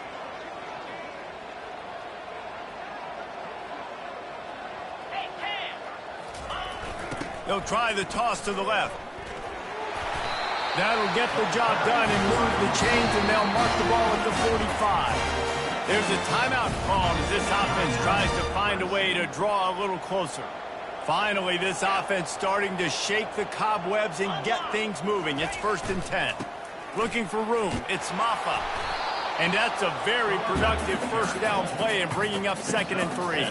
They'll try the toss to the left. That'll get the job done and move the chains, and they'll mark the ball at the 45. There's a timeout called as this offense tries to find a way to draw a little closer. Finally, this offense starting to shake the cobwebs and get things moving. It's 1st and 10. Looking for room. It's Maffa. And that's a very productive first down play and bringing up 2nd and 3.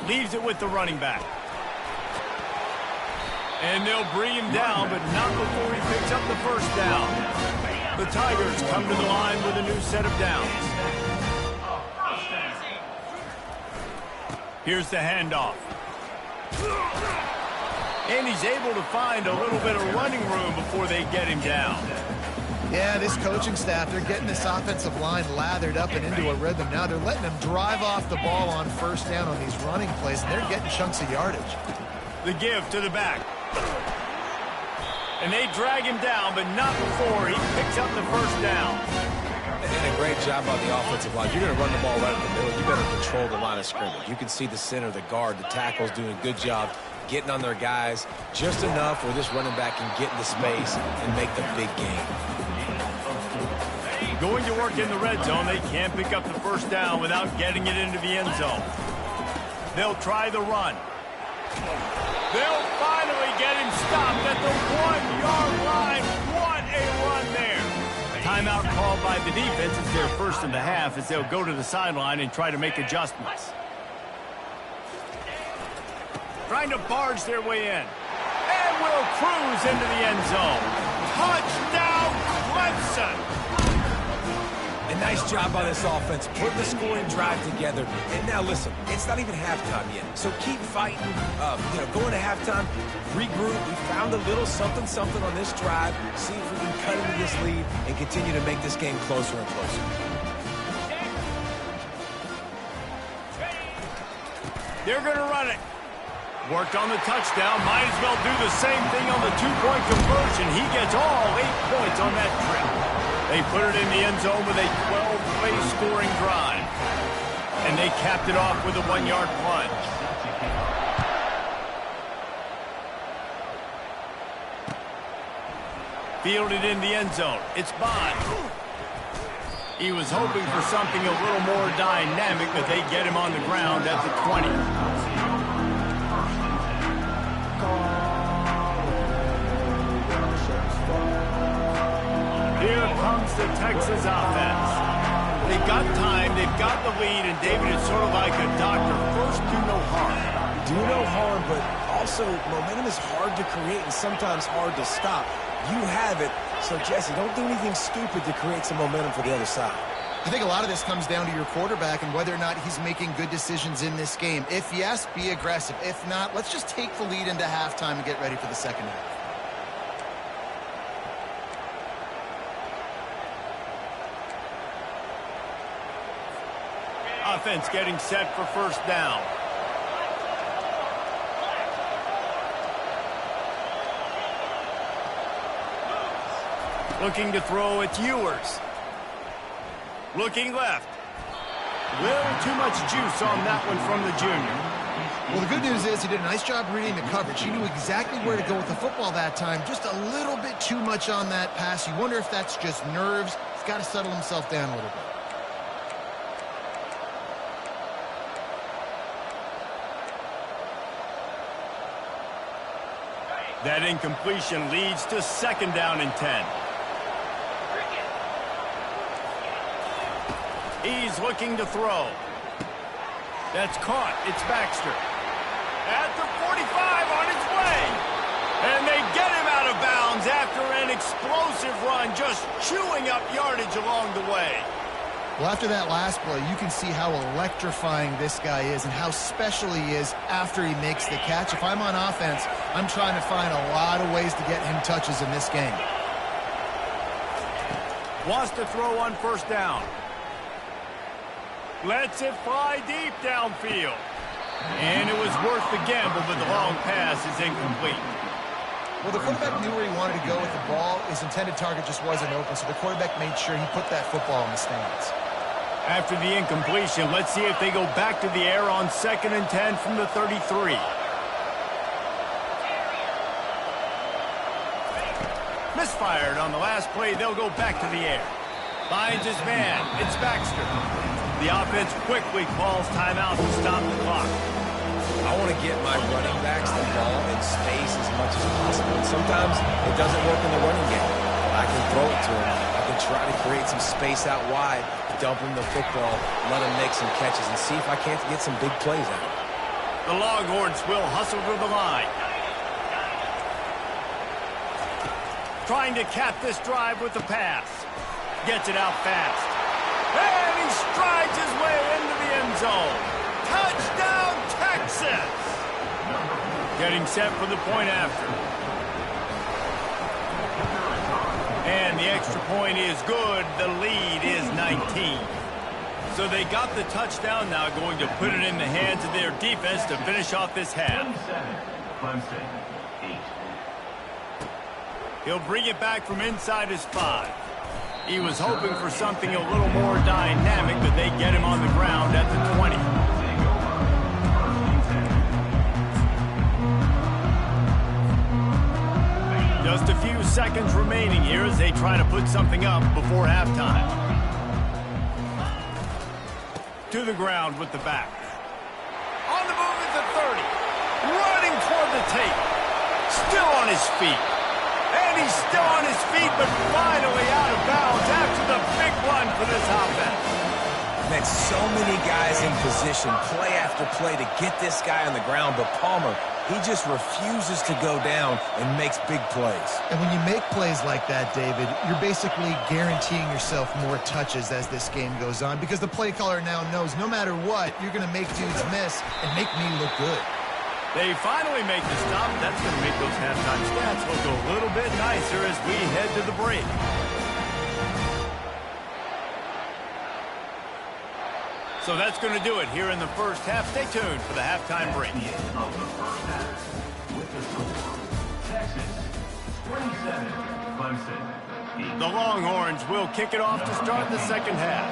Leaves it with the running back. And they'll bring him down, but not before he picks up the first down. The Tigers come to the line with a new set of downs. Here's the handoff. And he's able to find a little bit of running room before they get him down. Yeah, this coaching staff, they're getting this offensive line lathered up and into a rhythm. Now they're letting them drive off the ball on first down on these running plays, and they're getting chunks of yardage. The give to the back. And they drag him down, but not before he picks up the first down. And a great job on the offensive line. You're going to run the ball right in the middle. You better control the line of scrimmage. You can see the center, the guard, the tackles doing a good job getting on their guys just enough where this running back can get into space and make the big game. Going to work in the red zone. They can't pick up the first down without getting it into the end zone. They'll try the run. They'll finally get him stopped at the 1-yard line. What a run there. Timeout called by the defense. It's their first in the half as they'll go to the sideline and try to make adjustments. Trying to barge their way in. And will cruise into the end zone. Touchdown, Clemson. A nice job by this offense, putting the scoring drive together. And now listen, it's not even halftime yet, so keep fighting. Going to halftime, regroup. We found a little something on this drive. See if we can cut into this lead and continue to make this game closer and closer. They're going to run it. Worked on the touchdown. Might as well do the same thing on the 2-point conversion. He gets all 8 points on that trip. They put it in the end zone with a 12-play scoring drive. And they capped it off with a 1-yard plunge. Fielded in the end zone. It's Bond. He was hoping for something a little more dynamic, but they get him on the ground at the 20. Here comes the Texas offense. They've got time, they've got the lead, and David is sort of like a doctor. First, do no harm. Do no harm, but also momentum is hard to create and sometimes hard to stop. You have it, so Jesse, don't do anything stupid to create some momentum for the other side. I think a lot of this comes down to your quarterback and whether or not he's making good decisions in this game. If yes, be aggressive. If not, let's just take the lead into halftime and get ready for the second half. Offense getting set for first down. Looking to throw, it's Ewers. Looking left. Little too much juice on that one from the junior. Well, the good news is he did a nice job reading the coverage. He knew exactly where to go with the football that time. Just a little bit too much on that pass. You wonder if that's just nerves. He's got to settle himself down a little bit. That incompletion leads to second down and 10. He's looking to throw. That's caught. It's Baxter. At the 45 on its way. And they get him out of bounds after an explosive run, just chewing up yardage along the way. Well, after that last play, you can see how electrifying this guy is and how special he is after he makes the catch. If I'm on offense, I'm trying to find a lot of ways to get him touches in this game. Wants to throw on first down. Lets it fly deep downfield. And it was worth the gamble, but the long pass is incomplete. Well, the quarterback knew where he wanted to go with the ball. His intended target just wasn't open, so the quarterback made sure he put that football in the stands. After the incompletion, let's see if they go back to the air on 2nd and 10 from the 33. Misfired on the last play. They'll go back to the air. Finds his man. It's Baxter. The offense quickly calls timeout to stop the clock. I want to get my running backs the ball in space as much as possible. And sometimes it doesn't work in the running game. I can throw it to him. I can try to create some space out wide, dump him the football, let him make some catches, and see if I can't get some big plays out of it. The Longhorns will hustle to the line. Trying to cap this drive with the pass. Gets it out fast. And he strides his way into the end zone. Touchdown, Texas! Getting set for the point after. And the extra point is good. The lead is 19. So they got the touchdown now, going to put it in the hands of their defense to finish off this half. Clemson, 8. He'll bring it back from inside his 5. He was hoping for something a little more dynamic, but they get him on the ground at the 20. Just a few seconds remaining here as they try to put something up before halftime. To the ground with the back. On the move at the 30. Running toward the tape. Still on his feet. And he's still on his feet, but finally out of bounds after the big run for this offense. Man, so many guys in position, play after play to get this guy on the ground, but Palmer, he just refuses to go down and makes big plays. And when you make plays like that, David, you're basically guaranteeing yourself more touches as this game goes on, because the play caller now knows no matter what, you're going to make dudes miss and make me look good. They finally make the stop. That's going to make those halftime stats look a little bit nicer as we head to the break. So that's going to do it here in the first half. Stay tuned for the halftime break. With the score, Texas 27, Clemson 8. The Longhorns will kick it off to start the second half.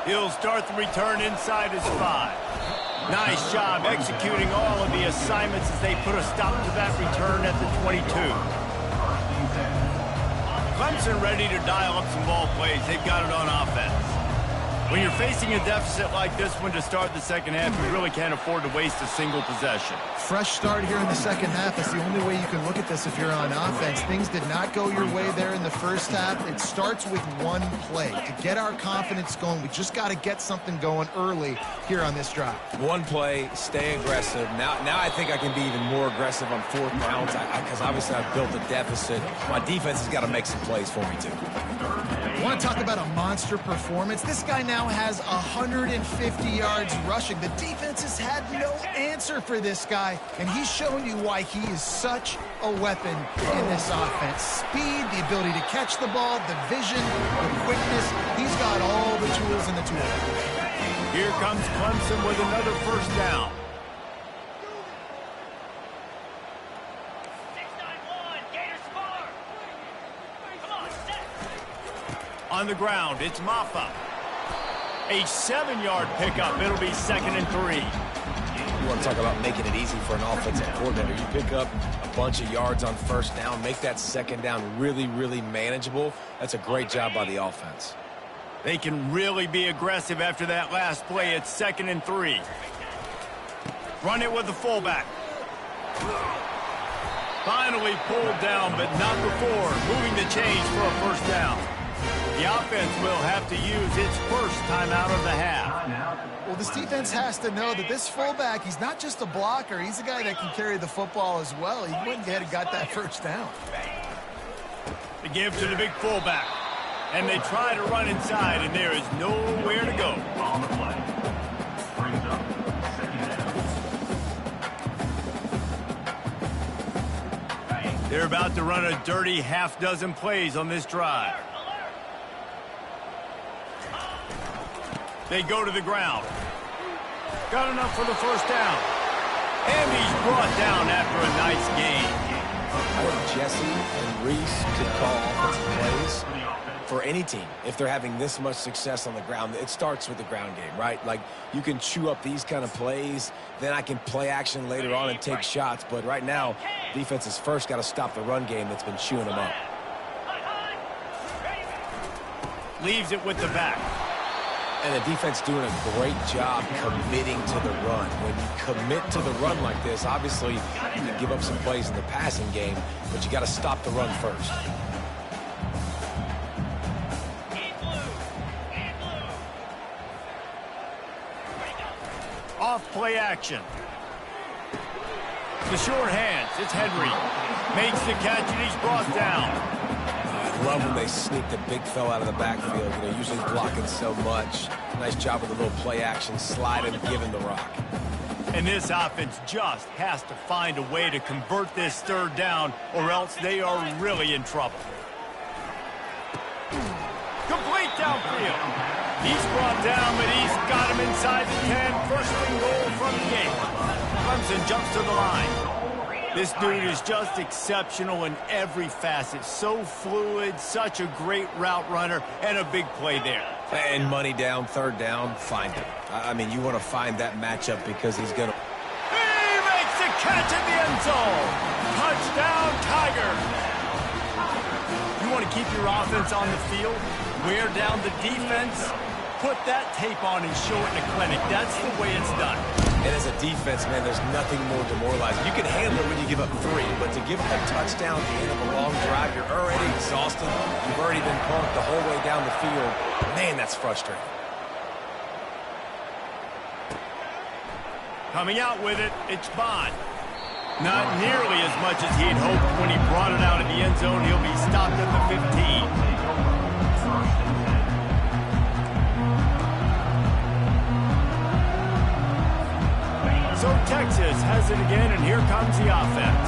He'll start the return inside his 5. Nice job executing all of the assignments as they put a stop to that return at the 22. Clemson ready to dial up some ball plays. They've got it on offense. When you're facing a deficit like this one to start the second half, you really can't afford to waste a single possession. Fresh start here in the second half. That's the only way you can look at this if you're on offense. Things did not go your way there in the first half. It starts with one play. To get our confidence going, we just got to get something going early here on this drive. One play, stay aggressive. Now I think I can be even more aggressive on 4th downs because obviously I've built a deficit. My defense has got to make some plays for me too. Want to talk about a monster performance? This guy now now has 150 yards rushing. The defense has had no answer for this guy, and he's shown you why he is such a weapon in this offense. Speed, the ability to catch the ball, the vision, the quickness. He's got all the tools in the toolbox. Here comes Clemson with another first down. 6-9-1, Gators score. Come on, set. On the ground, it's Maffa. A 7-yard pickup. It'll be 2nd and 3. You want to talk about making it easy for an offensive coordinator. You pick up a bunch of yards on first down, make that second down really, really manageable. That's a great job by the offense. They can really be aggressive after that last play. It's 2nd and 3. Run it with the fullback. Finally pulled down, but not before moving the chains for a first down. The offense will have to use its first timeout of the half. Well, this defense has to know that this fullback, he's not just a blocker. He's a guy that can carry the football as well. He went ahead and got that first down. They give to the big fullback. And they try to run inside, and there is nowhere to go. On the play. Brings up 2nd down. They're about to run a dirty half-dozen plays on this drive. They go to the ground. Got enough for the first down. And he's brought down after a nice gain. I think Jesse and Reese could call offensive plays for any team. If they're having this much success on the ground, it starts with the ground game, right? Like, you can chew up these kind of plays, then I can play action later on and take shots. But right now, defense has first got to stop the run game that's been chewing them up. Leaves it with the back. And the defense doing a great job committing to the run. When you commit to the run like this, obviously you can give up some plays in the passing game, but you got to stop the run first. Off play action. The short hands. It's Henry. Makes the catch and he's brought down. I love when they sneak the big fella out of the backfield. You know, usually blocking so much. Nice job with a little play action, slide and give him the rock. And this offense just has to find a way to convert this third down, or else they are really in trouble. Complete downfield. He's brought down, but he's got him inside the 10. First and goal from the game. Clemson jumps to the line. This dude is just exceptional in every facet. So fluid, such a great route runner, and a big play there. And money down, third down, find him. I mean, you want to find that matchup because he's going to... He makes the catch in the end zone. Touchdown, Tigers. You want to keep your offense on the field, wear down the defense, put that tape on and show it in a clinic. That's the way it's done. And as a defense, man, there's nothing more demoralizing. You can handle it when you give up 3, but to give up a touchdown at the end of a long drive, you're already exhausted. You've already been punked the whole way down the field. Man, that's frustrating. Coming out with it, it's Bond. Not nearly as much as he had hoped when he brought it out of the end zone. He'll be stopped at the 15. So Texas has it again, and here comes the offense.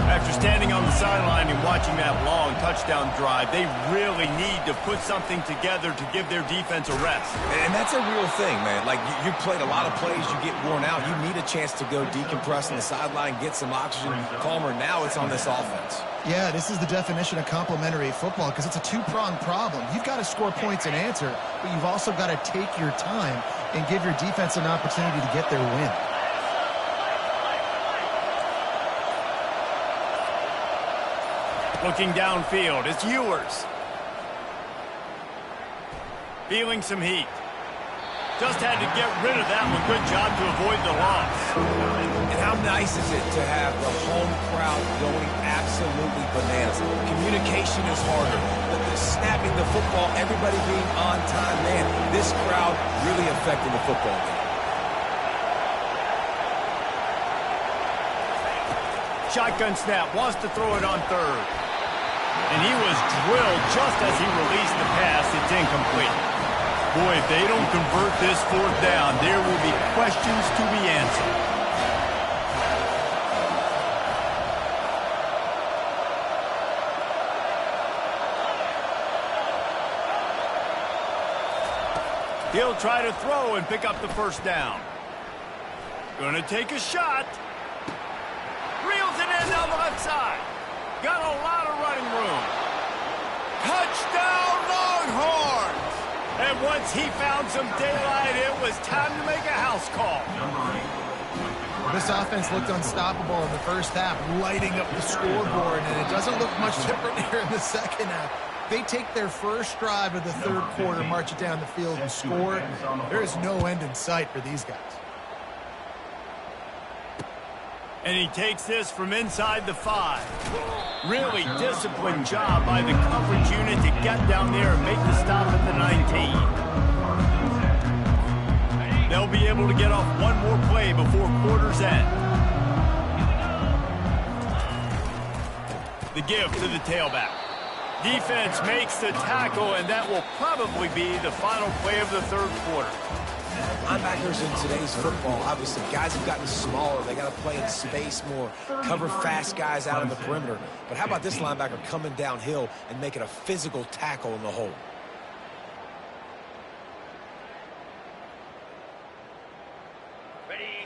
After standing on the sideline and watching that long touchdown drive, they really need to put something together to give their defense a rest. And that's a real thing, man. Like, you played a lot of plays, you get worn out. You need a chance to go decompress on the sideline, get some oxygen, calmer. Now it's on this offense. Yeah, this is the definition of complementary football because it's a two-pronged problem. You've got to score points and answer, but you've also got to take your time and give your defense an opportunity to get their win. Looking downfield, it's Ewers. Feeling some heat. Just had to get rid of that one. Good job to avoid the loss. And how nice is it to have the home crowd going absolutely bananas? Communication is harder. The snapping the football, everybody being on time. Man, this crowd really affecting the football game. Shotgun snap, wants to throw it on third. And he was drilled just as he released the pass. It's incomplete. Boy, if they don't convert this fourth down, there will be questions to be answered. He'll try to throw and pick up the first down. Gonna take a shot. Reels it in down the left side. Got a lot of running room. Touchdown, Longhorns! And once he found some daylight, it was time to make a house call. This offense looked unstoppable in the first half, lighting up the scoreboard, and it doesn't look much different here in the second half. They take their first drive of the third quarter, march it down the field, and score. There is no end in sight for these guys. And he takes this from inside the 5. Really disciplined job by the coverage unit to get down there and make the stop at the 19. They'll be able to get off one more play before quarter's end. The give to the tailback. Defense makes the tackle, and that will probably be the final play of the third quarter. Linebackers in today's football, obviously, guys have gotten smaller. They got to play in space more, cover fast guys out in the perimeter. But how about this linebacker coming downhill and making a physical tackle in the hole?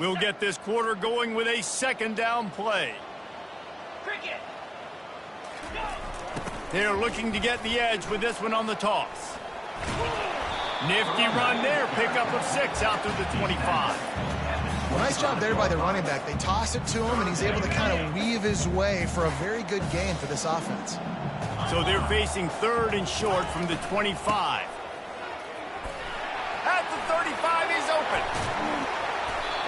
We'll get this quarter going with a second down play. Cricket. They're looking to get the edge with this one on the toss. Nifty run there, pickup of 6 out through the 25. Well, nice job there by the running back. They toss it to him, and he's able to kind of weave his way for a very good gain for this offense. So they're facing third and short from the 25. At the 35, he's open.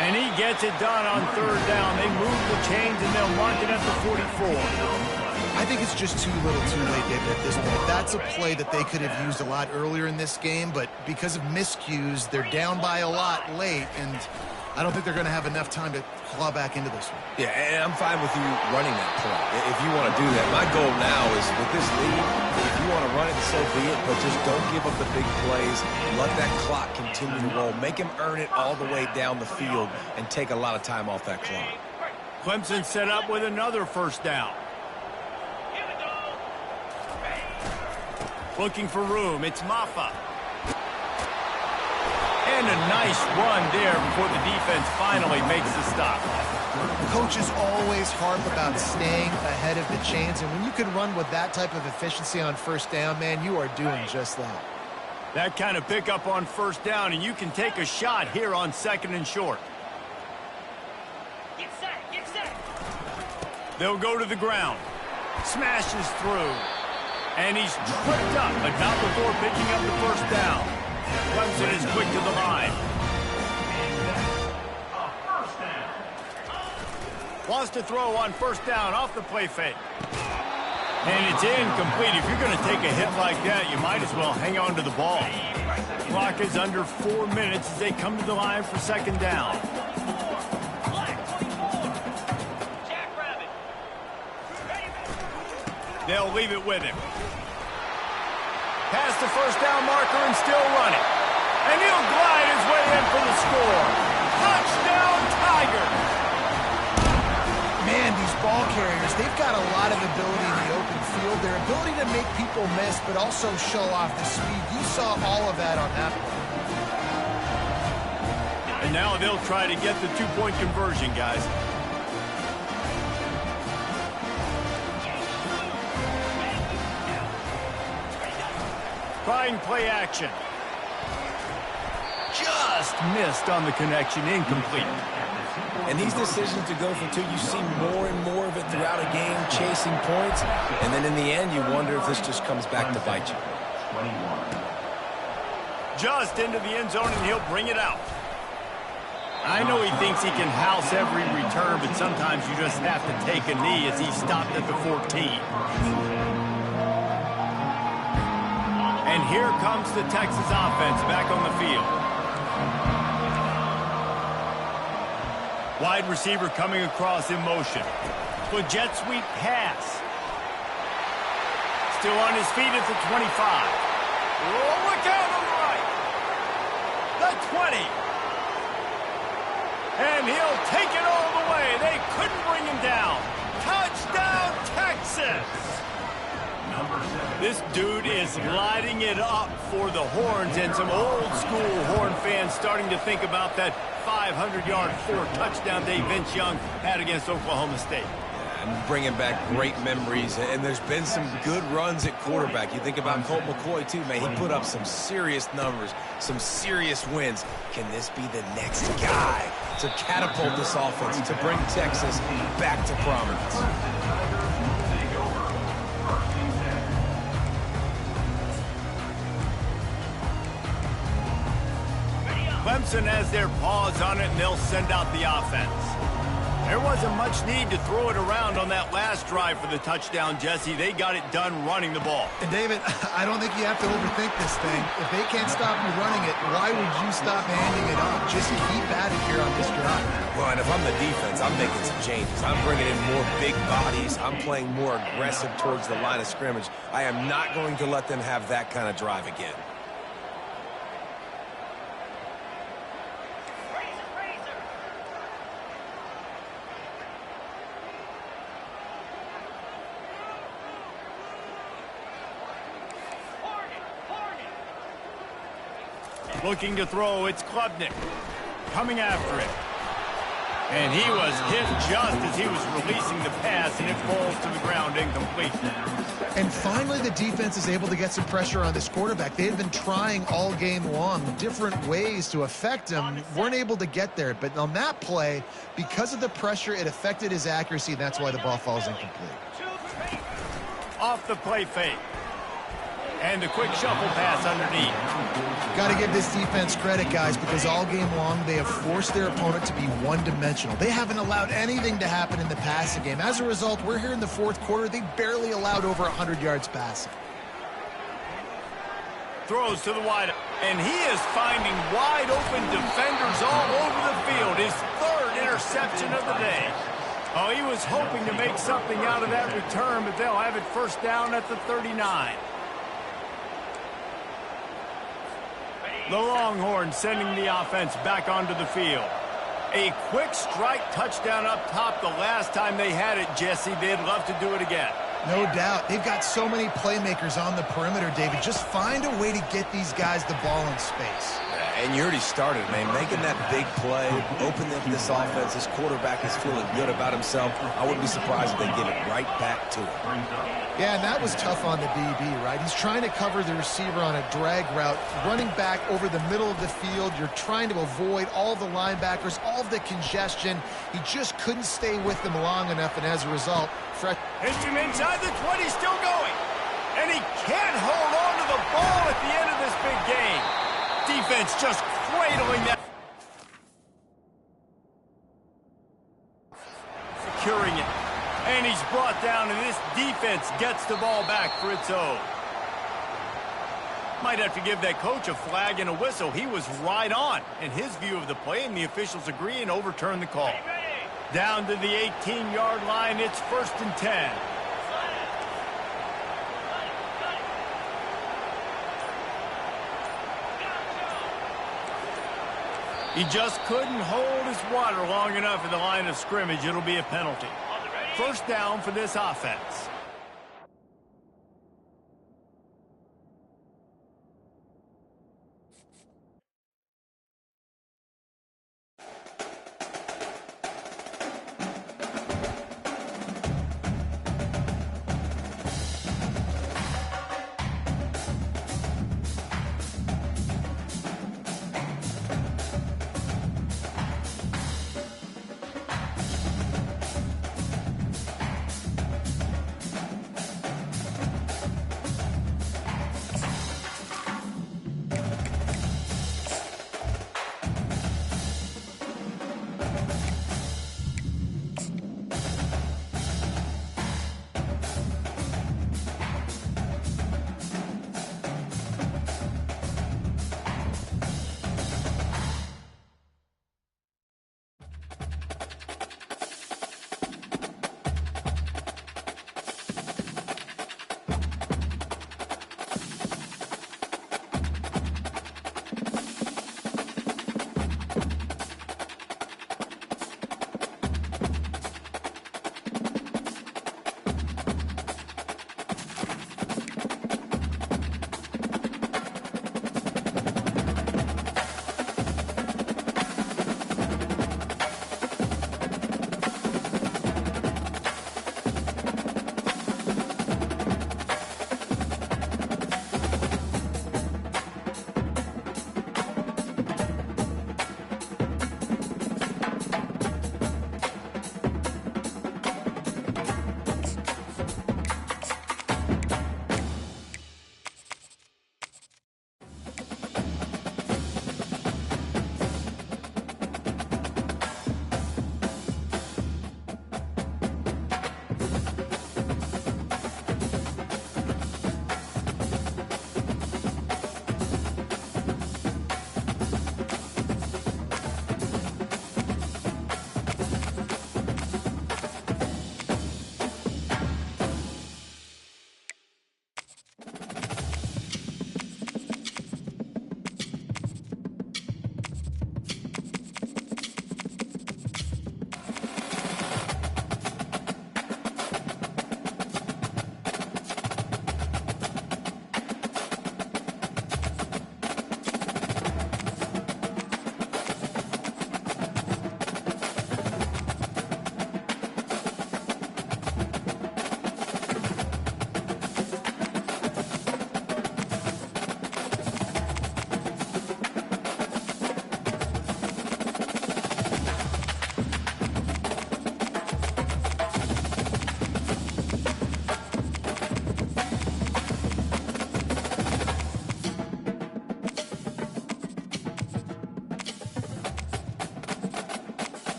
And he gets it done on third down. They move the chains, and they'll mark it at the 44. I think it's just too little too late, David, at this point. That's a play that they could have used a lot earlier in this game, but because of miscues, they're down by a lot late, and I don't think they're going to have enough time to claw back into this one. Yeah, and I'm fine with you running that play if you want to do that. My goal now is with this lead, if you want to run it, so be it, but just don't give up the big plays. Let that clock continue to roll. Make him earn it all the way down the field and take a lot of time off that clock. Clemson set up with another first down. Looking for room, it's Maffa. And a nice run there before the defense finally makes the stop. Coaches always harp about staying ahead of the chains, and when you can run with that type of efficiency on first down, man, you are doing just that. That kind of pickup on first down, and you can take a shot here on second and short. Get set, get set. They'll go to the ground. Smashes through. And he's tripped up, but not before picking up the first down. Clemson is quick to the line. Wants to throw on first down off the play fake. And it's incomplete. If you're going to take a hit like that, you might as well hang on to the ball. Clock is under 4 minutes as they come to the line for second down. They'll leave it with him. Past the first down marker and still running. And he'll glide his way in for the score. Touchdown, Tigers! Man, these ball carriers, they've got a lot of ability in the open field. Their ability to make people miss, but also show off the speed. You saw all of that on that play. And now they'll try to get the two-point conversion, guys. Trying play action. Just missed on the connection, incomplete. And these decisions to go for 2, you see more and more of it throughout a game, chasing points. And then in the end, you wonder if this just comes back to bite you. Just into the end zone, and he'll bring it out. I know he thinks he can house every return, but sometimes you just have to take a knee as he stopped at the 14. And here comes the Texas offense back on the field. Wide receiver coming across in motion. With jet sweep pass. Still on his feet at the 25. Oh, look out on the right. the 20. And he'll take it all the way. They couldn't bring him down. Touchdown, Texas. This dude is lighting it up for the Horns, and some old-school Horn fans starting to think about that 500-yard, 4-touchdown day Vince Young had against Oklahoma State. And bringing back great memories, and there's been some good runs at quarterback. You think about Colt McCoy, too, man. He put up some serious numbers, some serious wins. Can this be the next guy to catapult this offense, to bring Texas back to prominence? Clemson has their paws on it, and they'll send out the offense. There wasn't much need to throw it around on that last drive for the touchdown, Jesse. They got it done running the ball. And, David, I don't think you have to overthink this thing. If they can't stop you running it, why would you stop handing it off? Just keep at it here on this drive. Well, and if I'm the defense, I'm making some changes. I'm bringing in more big bodies. I'm playing more aggressive towards the line of scrimmage. I am not going to let them have that kind of drive again. Looking to throw, it's Klubnik. Coming after it. And he was hit just as he was releasing the pass, and it falls to the ground incomplete. And finally, the defense is able to get some pressure on this quarterback. They had been trying all game long, different ways to affect him, weren't able to get there. But on that play, because of the pressure, it affected his accuracy, and that's why the ball falls incomplete. Off the play fake. And a quick shuffle pass underneath. Got to give this defense credit, guys, because all game long they have forced their opponent to be one-dimensional. They haven't allowed anything to happen in the passing game. As a result, we're here in the fourth quarter. They barely allowed over 100 yards passing. Throws to the wide, and he is finding wide open defenders all over the field. His third interception of the day. Oh, he was hoping to make something out of that return, but they'll have it first down at the 39. The Longhorns sending the offense back onto the field. A quick strike touchdown up top the last time they had it, Jesse. They'd love to do it again. No doubt. They've got so many playmakers on the perimeter, David. Just find a way to get these guys the ball in space. And you already started, man, making that big play, opening up this offense. This quarterback is feeling good about himself. I wouldn't be surprised if they give it right back to him. Yeah, and that was tough on the DB, right? He's trying to cover the receiver on a drag route, running back over the middle of the field. You're trying to avoid all the linebackers, all of the congestion. He just couldn't stay with them long enough, and as a result, hits him inside the 20, still going. And he can't hold on to the ball at the end of this big game. Defense just cradling that. Securing it. And he's brought down, and this defense gets the ball back for its own. Might have to give that coach a flag and a whistle. He was right on in his view of the play, and the officials agree and overturn the call. Down to the 18-yard line, it's 1st and 10. He just couldn't hold his water long enough at the line of scrimmage. It'll be a penalty. First down for this offense.